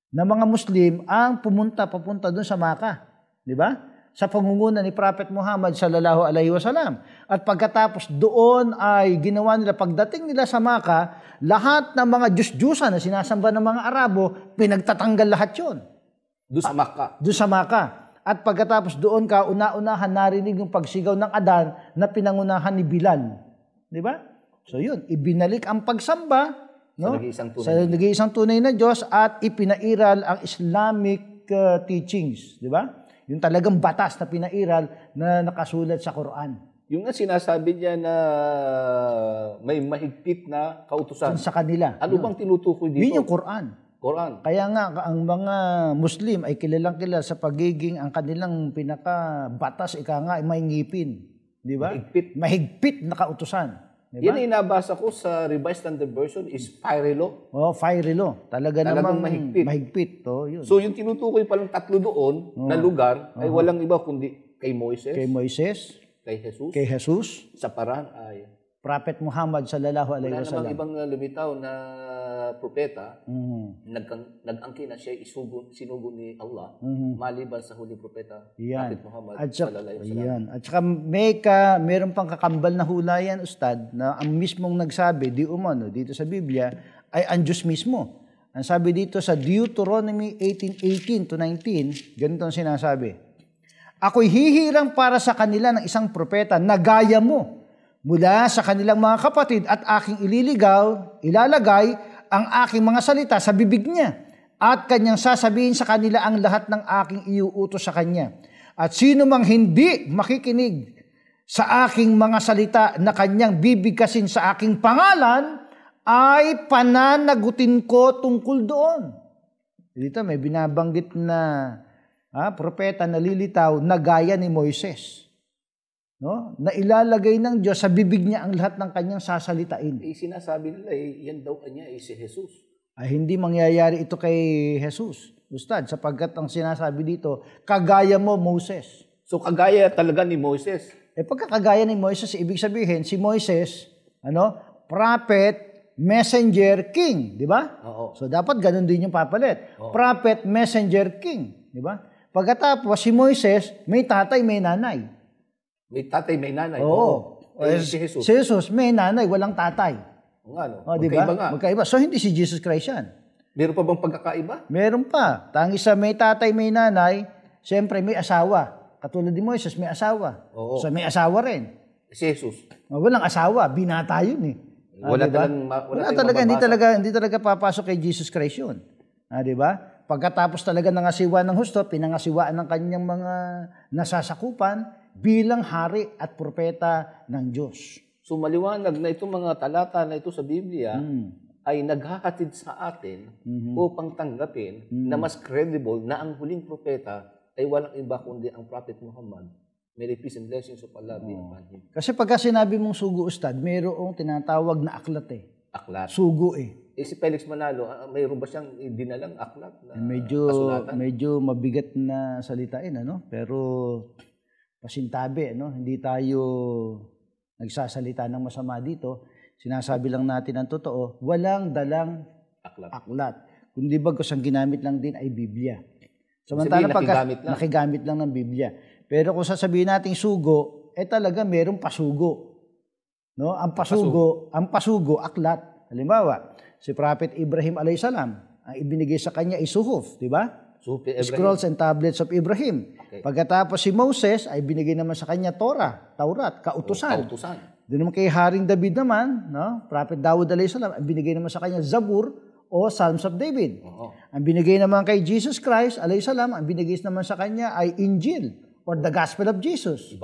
na mga Muslim ang papunta doon sa Maka. Di ba? Sa pangunguna ni Prophet Muhammad sallallahu alaihi wasallam. At pagkatapos doon ay ginawa nila, pagdating nila sa Maka, lahat ng mga Diyos-Diyusan na sinasamba ng mga Arabo, pinagtatanggal lahat yun. Doon sa Makkah. Doon sa Maka. At pagkatapos doon ka, una-unahan narinig yung pagsigaw ng Adan na pinangunahan ni Bilal. Di ba? So yun, ibinalik ang pagsamba, no? Sa nag-iisang tunay na Diyos at ipinairal ang Islamic teachings. Di ba? Yung talagang batas na pinairal na nakasulat sa Quran. Yung nga sinasabi niya na may mahigpit na kautusan. Sa kanila. Ano bang tinutukoy dito? Yun yung Quran. Kaya nga, ang mga Muslim ay kilalang-kilala sa pagiging ang kanilang pinaka-batas, ay may ngipin. Di ba? Mahigpit na kautusan. Diba? Yan ay nabasa ko sa Revised Standard Version is fiery law. Oh, fiery law. Talagang namang mahigpit. Yun. So yung tinutukoy palang tatlo doon na lugar ay walang iba kundi kay Moises. Kay Moises. Kay Jesus. Sa Paran ay Prophet Muhammad sallallahu alaihi wasallam. Wala namang ibang lumitaw na propeta, nag-angkin na siya sinugo ni Allah, maliban sa huling propeta, Prophet Muhammad sallallahu alaihi wasallam. At saka meron pang kakambal na hula yan, Ustad, na ang mismong nagsabi, di umano, dito sa Biblia, ay ang Diyos mismo. Ang sabi dito sa Deuteronomy 18:18 to 19, ganito ang sinasabi, ako'y hihirang para sa kanila ng isang propeta na gaya mo, mula sa kanilang mga kapatid at aking ilalagay ang aking mga salita sa bibig niya at kanyang sasabihin sa kanila ang lahat ng aking iuutos sa kanya. At sino mang hindi makikinig sa aking mga salita na kanyang bibigkasin sa aking pangalan ay pananagutin ko tungkol doon. Dito may binabanggit na propeta na lilitaw na gaya ni Moises. No? Na ilalagay ng Diyos sa bibig niya ang lahat ng kanyang sasalitain. Sinasabi nila, yan daw niya si Jesus. Ay hindi mangyayari ito kay Jesus, Ustad, sapagkat ang sinasabi dito, kagaya mo, Moses. So kagaya talaga ni Moses. Pagkakagaya ni Moses, ibig sabihin, si Moses, prophet, messenger, king, di ba? Oo. So dapat ganun din yung papalit. Oo. Prophet, messenger, king, di ba? Pagkatapos, si Moises, may tatay, may nanay. May tatay, may nanay. Oo. Si Jesus. Si Jesus, may nanay, walang tatay. Magkaiba nga. Magkaiba. So, hindi si Jesus Christ yan. Meron pa bang pagkakaiba? Meron pa. Tangi sa may tatay, may nanay, siyempre may asawa. Katulad ni Moises, may asawa. Oo. So, may asawa rin. Si Jesus. Walang asawa. Binata yun eh. Wala talaga, hindi talaga papasok kay Jesus Christ yun. Diba? Pagkatapos talaga nangasiwa ng husto, pinangasiwaan ng kanyang mga nasasakupan bilang hari at propeta ng Diyos. So maliwanag na itong mga talata na ito sa Biblia ay naghahatid sa atin upang tanggapin na mas credible na ang huling propeta ay walang iba kundi ang Prophet Muhammad. May peace and blessings of Allah be upon him. Kasi pagka sinabi mong sugo, Ustad, mayroong tinatawag na aklat eh. Aklat. Sugo eh. Si Felix Manalo, mayroon ba siyang dinalang aklat na kasulatan? Medyo mabigat na salitain, Pero pasintabi, Hindi tayo nagsasalita ng masama dito. Sinasabi lang natin ang totoo, walang dalang aklat. Kundi bagkus ang ginamit lang din ay Biblia. Samantalang nakigamit lang ng Biblia. Pero kung sasabihin natin sugo, talaga mayroong pasugo. No? Ang pasugo, aklat. Halimbawa, si Prophet Ibrahim alayhis salam, ang ibinigay sa kanya ay suhuf, di ba? Scrolls and tablets of Ibrahim. Okay. Pagkatapos si Moses ay binigay naman sa kanya Taurat, kautusan. Doon naman kay Haring David naman, Prophet Dawud alayhis salam, ang binigay naman sa kanya Zabur o Psalms of David. Ang binigay naman kay Jesus Christ alayhis salam, ang binigay naman sa kanya ay Injil or the Gospel of Jesus.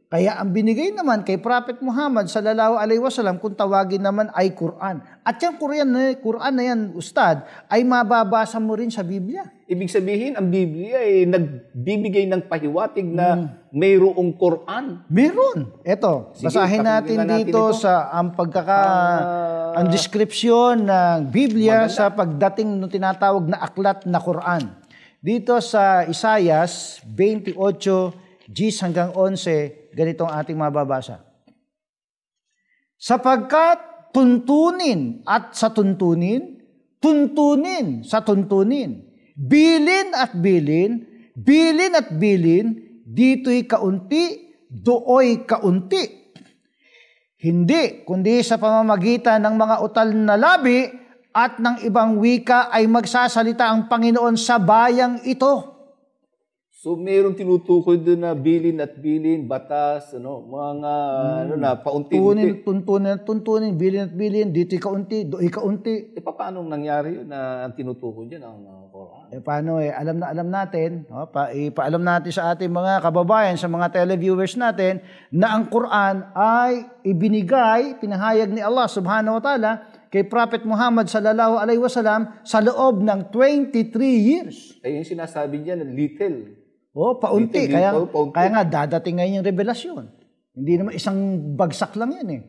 Kaya ang binigay naman kay Prophet Muhammad sallallahu alaihi wasallam kung tawagin naman ay Quran. At yung Quran na yan, Ustad, ay mababasa mo rin sa Biblia. Ibig sabihin, ang Biblia ay nagbibigay ng pahiwatig na mayroong Quran. Meron. Eto, Sige, basahin natin dito sa ang description ng Biblia sa pagdating ng tinatawag na aklat na Quran. Dito sa Isaias 28, Gs hanggang 11, ganito ang ating mababasa. Sapagkat tuntunin at sa tuntunin, tuntunin sa tuntunin, bilin at bilin, bilin at bilin, dito'y kaunti, dooy kaunti. Hindi, kundi sa pamamagitan ng mga utal na labi at ng ibang wika ay magsasalita ang Panginoon sa bayang ito. So, mayroong tinutukoy doon na bilin at bilin, batas, mga paunti-unti. Tuntunin, bilin at bilin, dito'y kaunti, dooy kaunti. Paano nangyari yun na ang tinutukoy dyan ang Quran? Paano alam natin, ipaalam natin sa ating mga kababayan, sa mga televiewers natin, na ang Quran ay ibinigay, pinahayag ni Allah subhanahu wa ta'ala, kay Prophet Muhammad sallallahu alaihi wasallam sa loob ng 23 years. Ay, yung sinasabi niya na little. Paunti. Paunti. Kaya nga, dadating ngayon yung revelasyon. Hindi naman isang bagsak lang yan eh.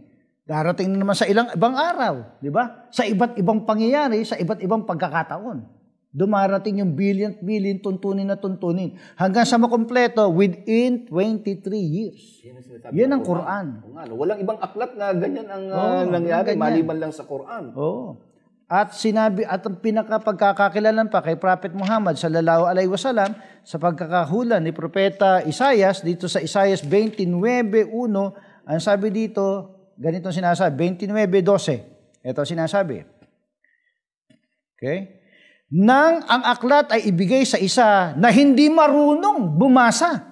Darating naman sa ibang araw. Di ba? Sa iba't ibang pangyayari, sa iba't ibang pagkakataon. Dumarating yung billion, tuntunin na tuntunin. Hanggang sa makumpleto within 23 years. Yan ang Quran. Walang ibang aklat na ganyan ang nangyari, maliban lang sa Quran. At sinabi, at ang pinakapagkakakilalan pa kay Prophet Muhammad sallallahu alaihi wasallam sa pagkakahula ni Propeta Isaias, dito sa Isaias 29:1, ang sabi dito, ganito sinasabi, 29:12. Ito sinasabi. Okay? Nang ang aklat ay ibigay sa isa na hindi marunong bumasa,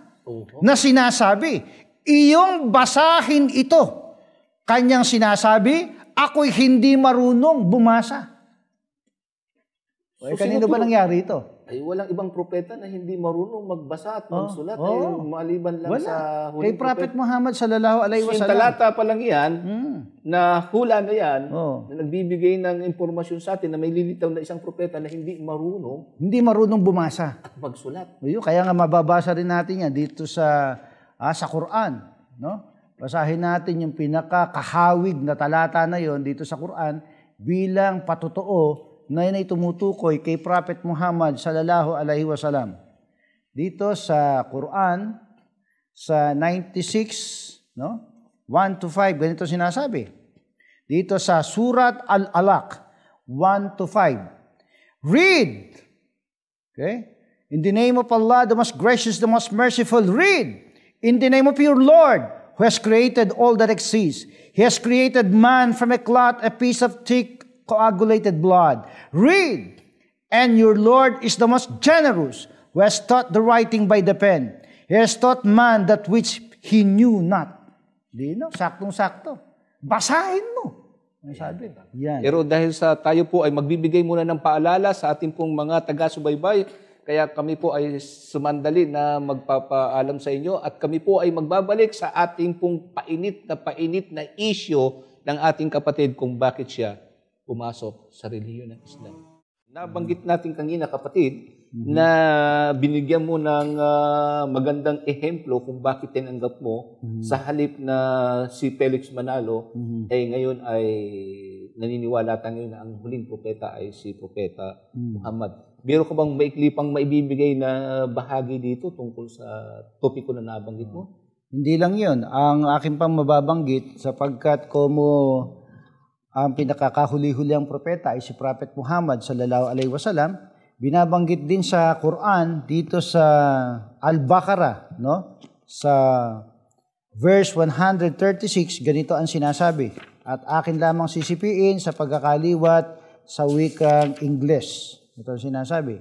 na sinasabi, iyong basahin ito. Kanyang sinasabi, ako'y hindi marunong bumasa. Kanino ba nangyari ito? Ay, walang ibang propeta na hindi marunong magbasa at magsulat. Maliban lang sa Kay huling Prophet Muhammad sallallahu alaihi Yung wasallam. talata pa lang yan, na hula na yan, na nagbibigay ng impormasyon sa atin na may lilitaw na isang propeta na hindi marunong bumasa at magsulat. Kaya nga mababasa rin natin yan dito sa Quran. No? Basahin natin yung pinakakahawig na talata na yon dito sa Quran bilang patotoo na yun ay tumutukoy kay Prophet Muhammad sallallahu alaihi wasallam. Dito sa Quran, sa 96, 1-5, ganito sinasabi. Dito sa Surat Al-Alaq, 1-5. Read! Okay? In the name of Allah, the most gracious, the most merciful, read! In the name of your Lord, who has created all that exists. He has created man from a clot, a piece of thick, coagulated blood. Read! And your Lord is the most generous, who has taught the writing by the pen. He has taught man that which he knew not. Saktong-sakto. Basahin mo. Sabi. Yan. Pero dahil sa tayo po ay magbibigay muna ng paalala sa ating pong mga taga-subaybay, kaya kami po ay sumandali na magpapaalam sa inyo at kami po ay magbabalik sa ating pong painit na issue ng ating kapatid kung bakit siya pumasok sa relihiyon ng Islam. Nabanggit natin kanina, kapatid, na binigyan mo ng magandang ehemplo kung bakit tinanggap mo sa halip na si Felix Manalo ngayon ay naniniwala tayo na ang huling propeta ay si Propeta Muhammad. Meron ka bang maikli pang maibibigay na bahagi dito tungkol sa topiko na nabanggit mo? Hindi lang yun. Ang aking pang mababanggit sapagkat ang pinakakahuli-huli ang propeta ay si Prophet Muhammad sallallahu alaihi wasallam, binabanggit din sa Quran dito sa Al-Baqarah, sa verse 136, ganito ang sinasabi. At akin lamang sisipiin sa pagkakaliwat sa wikang English. Ito ang sinasabi.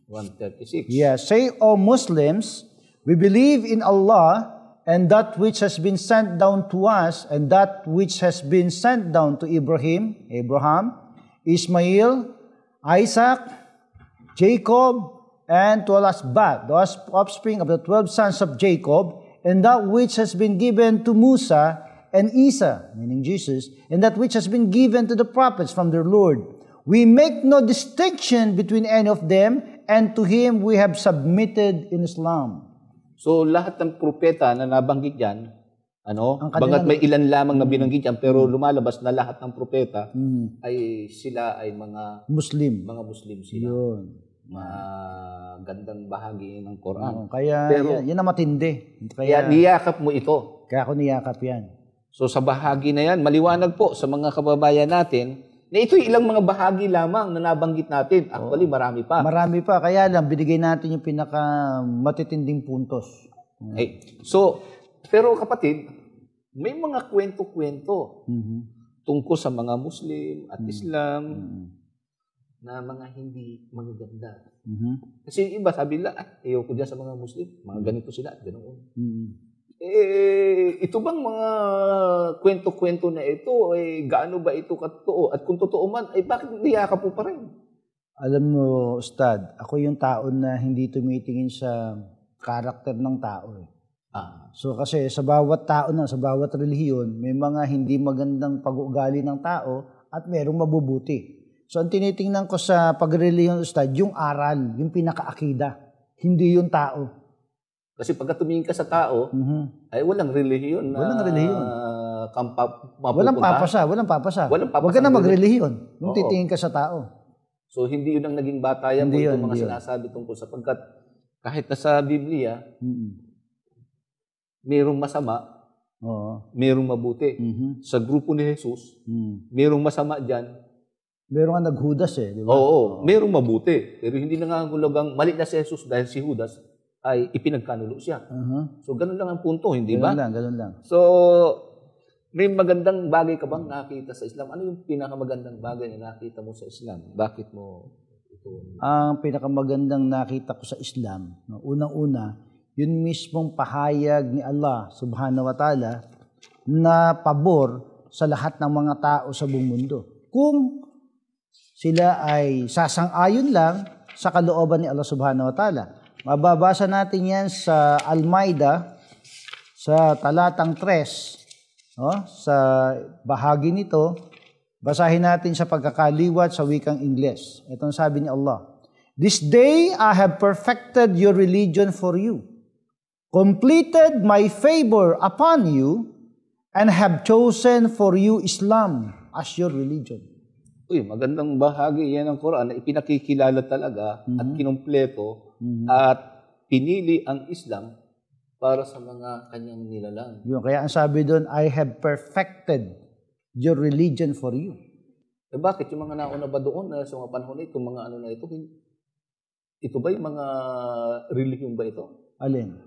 136. Yeah, say, O Muslims, we believe in Allah and that which has been sent down to us, and that which has been sent down to Abraham, Ismail, Isaac, Jacob, and to Al-Asbat, the offspring of the 12 sons of Jacob, and that which has been given to Musa and Isa, meaning Jesus, and that which has been given to the prophets from their Lord. We make no distinction between any of them, and to Him we have submitted in Islam. So lahat ng propeta na nabanggit diyan, Ang kanilang- bagat may ilan lamang na binanggit diyan, pero lumalabas na lahat ng propeta ay sila ay mga Muslim. Muslim sila. Yun. Magandang bahagi ng Quran. Kaya Pero- yan ang matindi. Kaya niyakap mo ito. Kaya ako niyakap yan. So sa bahagi na yan, maliwanag po sa mga kababayan natin na ito'y ilang mga bahagi lamang na nabanggit natin. Actually, marami pa. Marami pa. Kaya lang, binigay natin yung pinaka matitinding puntos. Okay. So, pero kapatid, may mga kwento-kwento tungkol sa mga Muslim at Islam na mga hindi magaganda. Kasi yung iba sabi nila, ayoko dyan sa mga Muslim. Mga ganito sila at ganoon. Ito bang mga kwento-kwento na ito, gaano ba ito katotoo? At kung totoo man, bakit niyakap po pa rin? Alam mo, Ustad, ako yung tao na hindi tumitingin sa karakter ng tao. So kasi sa bawat tao sa bawat relihiyon, may mga hindi magandang pag-uugali ng tao at merong mabubuti. So ang tinitingnan ko sa pagrelihiyon, Ustad, yung aral, yung pinaka-akida, hindi yung tao. Kasi pagka tumingin ka sa tao, ay walang relihiyon na Walang relihiyon. Walang papasa. Huwag ka na magrelihiyon nung titingin ka sa tao. So hindi yun ang naging batayan mo itong mga sinasabi tungkol sapagkat kahit na sa Biblia, mayroong masama, mayroong mabuti. Sa grupo ni Jesus, mayroong masama dyan. Meron nga naghudas di ba? Oo, mayroong mabuti. Pero hindi nangangulugang mali na si Jesus dahil si Judas ay ipinagkanulo siya. So, ganun lang ang punto, hindi ba? Ganun lang. So, may magandang bagay ka bang nakita sa Islam? Ano yung pinakamagandang bagay na nakita mo sa Islam? Bakit mo ito? Ang pinakamagandang nakita ko sa Islam, unang-una, yun mismong pahayag ni Allah subhanahu wa ta'ala na pabor sa lahat ng mga tao sa buong mundo. Kung sila ay sasang-ayon lang sa kalooban ni Allah subhanahu wa ta'ala. Mababasa natin yan sa Al-Maida, sa talatang 3, sa bahagi nito, basahin natin sa pagkakaliwat sa wikang Ingles. Itong sabi ni Allah, "This day I have perfected your religion for you, completed my favor upon you, and have chosen for you Islam as your religion." Magandang bahagi yan ng Quran na ipinakikilala talaga at kinumpleto at pinili ang Islam para sa mga kanyang nilalang. Kaya ang sabi doon, I have perfected your religion for you. Bakit yung mga nauna ba doon na sa mga panahon na ito, mga ano na ito, ito ba yung mga relihiyon ba ito? Alin?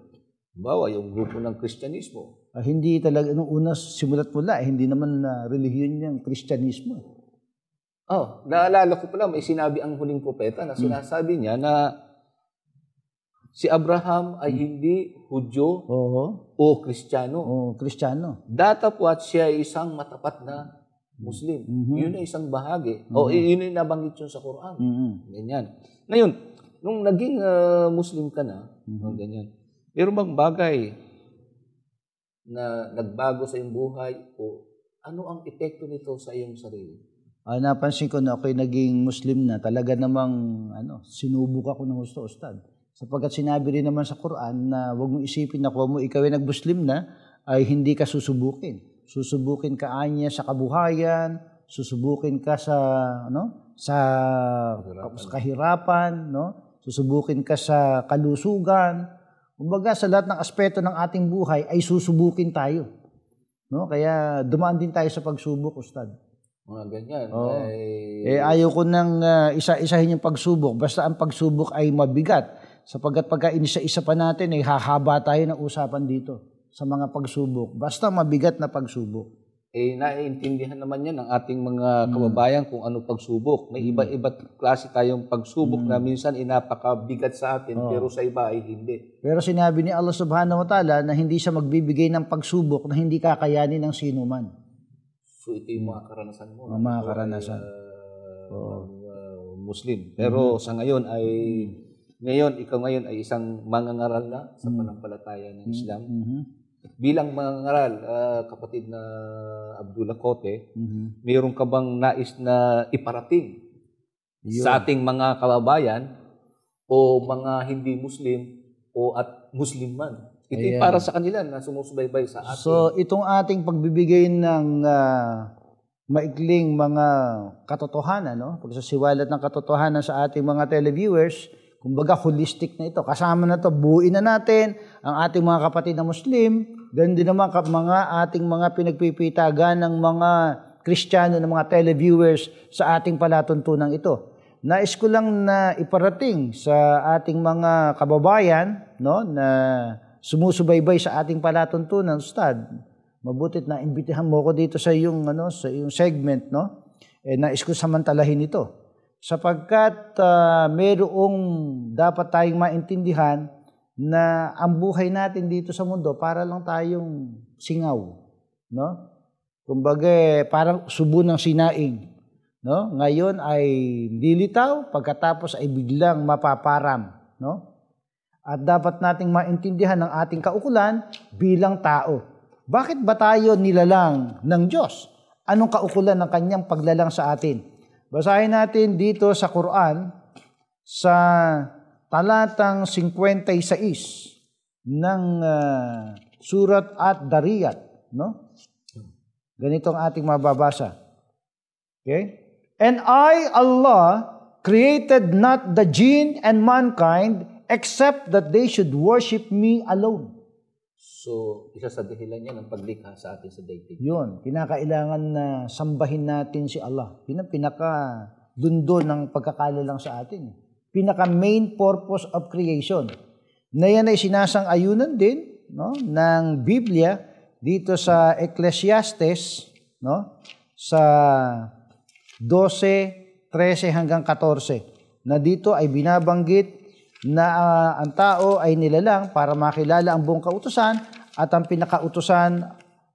Bawa, yung grupo ng Kristyanismo. Hindi talaga, nung una simulat mula, hindi naman na relihiyon yung Kristyanismo. Naalala ko pala, may sinabi ang huling propeta na sinasabi niya na si Abraham ay hindi Hudyo o Kristiyano. Kristiyano. Datapwat siya ay isang matapat na Muslim. Yun ay isang bahagi. Yun ay nabanggit yun sa Quran. Ganyan. Ngayon, nung naging Muslim ka na, ganyan, meron bang bagay na nagbago sa iyong buhay o ano ang epekto nito sa iyong sarili? Napansin ko na ako'y naging Muslim na, talaga namang sinubok ako ng gusto, Ustad. Sapagkat sinabi rin naman sa Quran na huwag mong isipin na kung ikaw ay nag-Muslim na, ay hindi ka susubukin. Susubukin ka anya sa kabuhayan, susubukin ka sa kahirapan, susubukin ka sa kalusugan. Kumbaga sa lahat ng aspeto ng ating buhay ay susubukin tayo. Kaya dumaan din tayo sa pagsubok, Ustad. Mga ganyan. Ayaw ko nang isa-isahin yung pagsubok. Basta ang pagsubok ay mabigat. Sapagkat pagka inisa-isa pa natin, hahaba tayo ng usapan dito sa mga pagsubok. Basta mabigat na pagsubok. Naiintindihan naman yan ng ating mga kababayan kung ano pagsubok. May iba-iba't klase tayong pagsubok na minsan napakabigat sa atin, pero sa iba ay hindi. Pero sinabi ni Allah subhanahu wa ta'ala na hindi siya magbibigay ng pagsubok na hindi kakayanin ng sino man. So ito yung mga karanasan mo. Mga karanasan. Muslim. Pero sa ngayon ay Ngayon, ikaw ngayon ay isang mangangaral na sa pananampalataya ng Islam. Bilang mangangaral, kapatid na Abdullah Cote, mayroon ka bang nais na iparating sa ating mga kababayan o mga hindi Muslim o at Muslim man? Ito para sa kanila na sumusubaybay sa atin. So, itong ating pagbibigay ng maikling mga katotohanan, no? Pagsasiwalat ng katotohanan sa ating mga televiewers, kumbaga holistic na ito. Kasama na ito, buuin na natin ang ating mga kapatid na Muslim, ganun din naman mga ating mga pinagpipitagan ng mga Kristiyano ng mga televiewers sa ating palatuntunan ito. Nais ko lang na iparating sa ating mga kababayan, no, na sumusubaybay sa ating palatuntunan, Ustad. Mabutit na imbitahan mo ko dito sa iyong sa iyong segment, no? Nais ko samantalahin ito. Sapagkat mayroong dapat tayong maintindihan na ang buhay natin dito sa mundo para lang tayong singaw, no? Kumbaga parang subo ng sinaing, no? Ngayon ay dilitaw, pagkatapos ay biglang mapaparam, no? At dapat nating maintindihan ang ating kaukulan bilang tao. Bakit ba tayo nilalang ng Diyos? Anong kaukulan ng kanyang paglalang sa atin? Basahin natin dito sa Quran sa talatang 56 ng Surat Ad-Dariyat, no? Ganito ang ating mababasa. Okay? And I, Allah, created not the jinn and mankind except that they should worship me alone. So, isa sa dahilan niya ng paglikha sa atin sa daigdig. Yun, kinakailangan na sambahin natin si Allah. Pinaka-dundo ng pagkakalalang sa atin. Pinaka-main purpose of creation. Na yan ay sinasang-ayunan din, no, ng Biblia dito sa Ecclesiastes, no, sa 12:13 hanggang 14. Na dito ay binabanggit na ang tao ay nilalang para makilala ang buong kautusan at ang pinakautusan,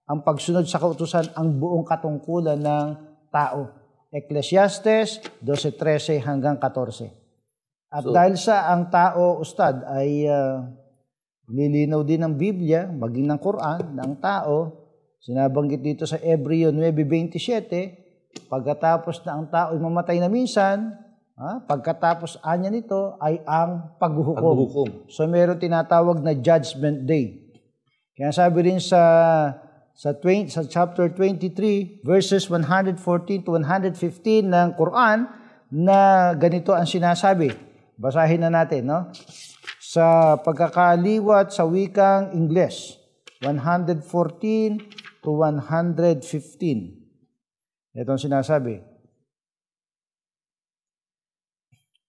ang pagsunod sa kautusan, ang buong katungkulan ng tao. Ecclesiastes 12:13 hanggang 14. At dahil sa ang tao, Ustad, ay nilinaw din ng Biblia, maging ng Quran, ng tao, sinabanggit dito sa Hebreo 9:27, pagkatapos na ang tao ay mamatay na minsan, pagkatapos anya nito ay ang paghuhukom. So meron tinatawag na Judgment Day. Kaya sabi rin sa chapter 23 verses 114 to 115 ng Quran na ganito ang sinasabi. Basahin na natin, no? Sa pagkakaliwat sa wikang Ingles, 114 to 115. Ito ang sinasabi.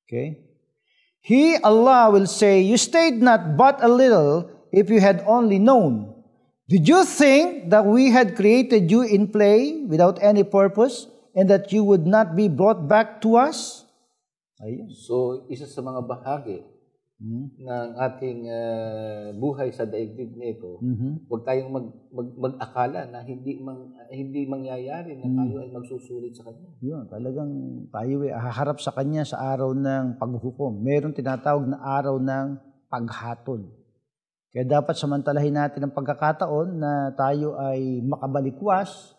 Okay? He, Allah, will say, you stayed not but a little if you had only known. Did you think that we had created you in play without any purpose and that you would not be brought back to us? Ayun. So, isa sa mga bahagi ng ating buhay sa daigdig nito, huwag tayong mag-akala na hindi mangyayari na tayo ay magsusulit sa Kanya. Yun, talagang tayo ay haharap sa Kanya sa araw ng paghukom. Meron tinatawag na araw ng paghatol. Kaya dapat samantalahin natin ang pagkakataon na tayo ay makabalikwas,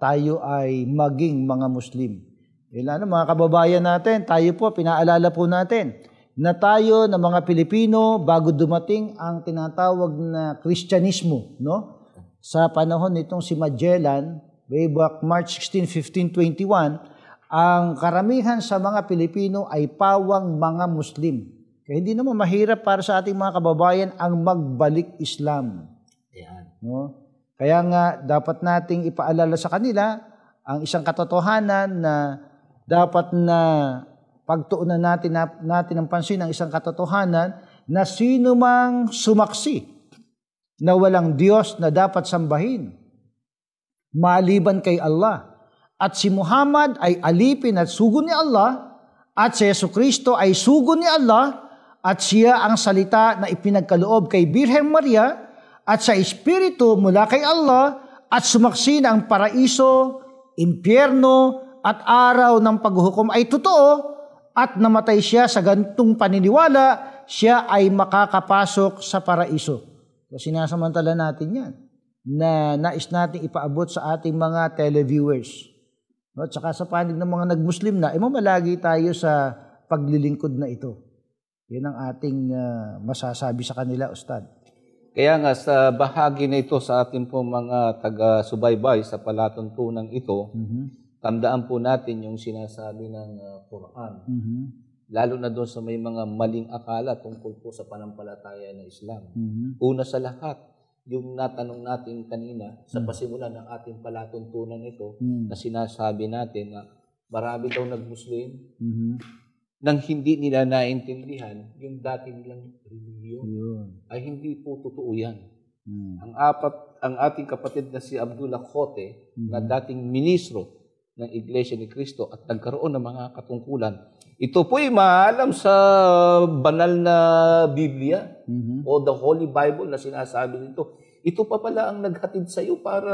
tayo ay maging mga Muslim. Ilan mga kababayan natin, tayo po, pinaalala po natin, na tayo na mga Pilipino bago dumating ang tinatawag na Kristyanismo, no? Sa panahon nitong si Magellan, way back March 16, 1521, ang karamihan sa mga Pilipino ay pawang mga Muslim. Kaya hindi naman mahirap para sa ating mga kababayan ang magbalik Islam. Ayan. No? Kaya nga dapat nating ipaalala sa kanila ang isang katotohanan na dapat na pagtuunan natin ang pansin ng isang katotohanan na sino mang sumaksi na walang Diyos na dapat sambahin maliban kay Allah at si Muhammad ay alipin at sugo ni Allah at si Jesucristo ay sugo ni Allah at siya ang salita na ipinagkaloob kay Birhen Maria at sa Espiritu mula kay Allah at sumaksi na ang paraiso, impyerno at araw ng paghuhukom ay totoo at namatay siya sa gantong paniniwala, siya ay makakapasok sa paraiso. Kasi sinasamantala natin yan na nais natin ipaabot sa ating mga televiewers. No? At saka sa panig ng mga nag-Muslim na, mamalagi tayo sa paglilingkod na ito. Yan ang ating masasabi sa kanila, Ustad. Kaya nga sa bahagi na ito sa ating po mga taga-subaybay sa palatuntunan ito, tandaan po natin yung sinasabi ng Quran. Lalo na doon sa may mga maling akala tungkol po sa panampalataya ng Islam. Una sa lahat, yung natanong natin kanina sa pasimula ng ating palatuntunan ito na sinasabi natin na marami daw nag-Muslim nang hindi nila naintindihan yung dati nilang relihiyon. Ay hindi po totoo yan. Ang ating kapatid na si Abdullah Khote na dating ministro ng Iglesia ni Cristo at nagkaroon ng mga katungkulan. Ito po'y maalam sa banal na Biblia o the Holy Bible na sinasabi nito. Ito pa pala ang naghatid sa iyo para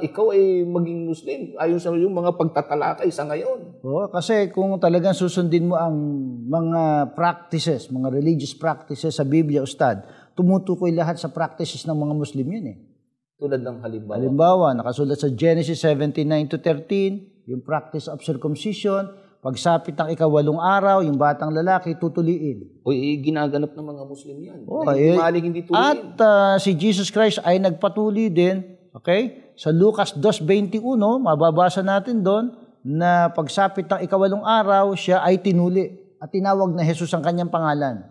ikaw ay maging Muslim ayon sa yung mga pagtatalakay sa ngayon. Oo, kasi kung talagang susundin mo ang mga practices, mga religious practices sa Biblia, Ustad, tumutukoy lahat sa practices ng mga Muslim yun eh. Tulad ng halimbawa. Halimbawa, nakasulat sa Genesis 17:9-13, yung practice of circumcision, pagsapit ng ika-8 araw, yung batang lalaki tutuliin. O ginaganap ng mga Muslim yan. Hindi tuliin. At si Jesus Christ ay nagpatuli din, okay? Sa Lucas 2:21, mababasa natin doon na pagsapit ng ika-8 araw, siya ay tinuli at tinawag na Jesus ang kanyang pangalan.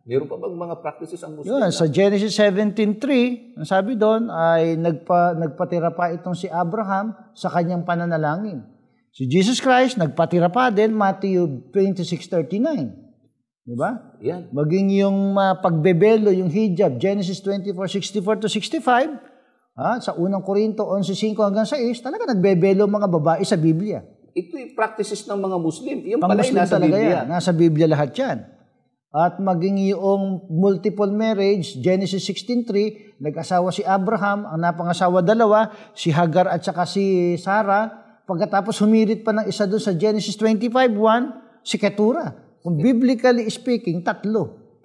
Meron pa bang mga practices ang Muslim? Yun, sa Genesis 17:3, ang sabi doon ay nagpatira pa itong si Abraham sa kanyang pananalangin. Si Jesus Christ nagpatira pa din, Matthew 26:39. Diba? Yan. Maging yung pagbebelo, yung hijab, Genesis 24:64-65, sa unang Korinto 11:5-6, talaga nagbebelo mga babae sa Biblia. Ito yung practices ng mga Muslim. Yung Pang pala Muslim nasa talaga Biblia. yan. Nasa Biblia lahat yan. At maging yung multiple marriage, Genesis 16:3, nag-asawa si Abraham, ang napangasawa dalawa, si Hagar at saka si Sarah. Pagkatapos humirit pa ng isa doon sa Genesis 25:1, si Keturah. Kung biblically speaking, tatlo.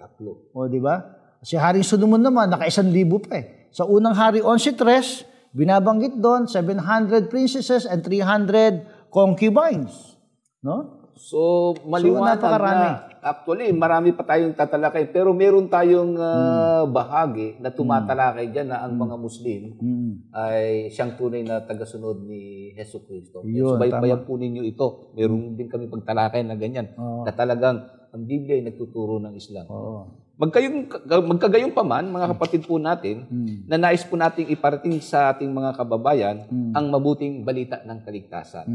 O, di ba? Si Haring Solomon naman, naka-1,000 pa eh. Sa unang Hari 11:3, binabanggit doon, 700 princesses and 300 concubines. No? So, maliwanag na actually, marami pa tayong tatalakay. Pero meron tayong bahagi na tumatalakay dyan na ang mga Muslim ay siyang tunay na tagasunod ni Hesus Kristo. So, baybayan po ninyo ito. Meron din kami pagtalakay na ganyan. Na talagang ang Biblia ay nagtuturo ng Islam. Magkagayon pa man, mga kapatid po natin, na nais po nating iparating sa ating mga kababayan ang mabuting balita ng kaligtasan.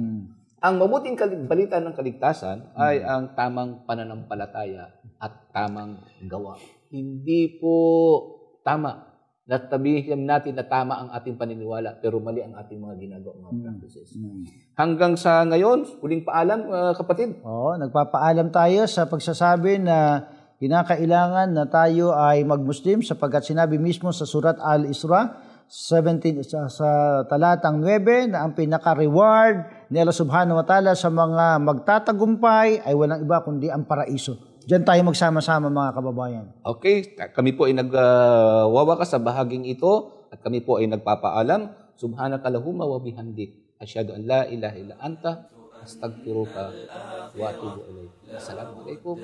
Ang mabuting balita ng kaligtasan ay ang tamang pananampalataya at tamang gawa. Hindi po tama na sabihin natin na tama ang ating paniniwala pero mali ang ating mga ginagawa, mga practices. Hanggang sa ngayon, huling paalam, kapatid. Nagpapaalam tayo sa pagsasabi na kinakailangan na tayo ay mag-Muslim sapagkat sinabi mismo sa Surat Al-Isra 17 sa talatang 9 na ang pinaka-reward ni Allah Subhanahu wa Ta'ala sa mga magtatagumpay ay walang iba kundi ang paraiso. Diyan tayo magsama-sama mga kababayan. Okay, kami po ay nagwawakas sa bahaging ito at kami po ay nagpapaalam. Subhanakallahumma wa bihamdik. Asyhadu an la ilaha illa anta astaghfiruka wa atubu ilaik. Assalamualaikum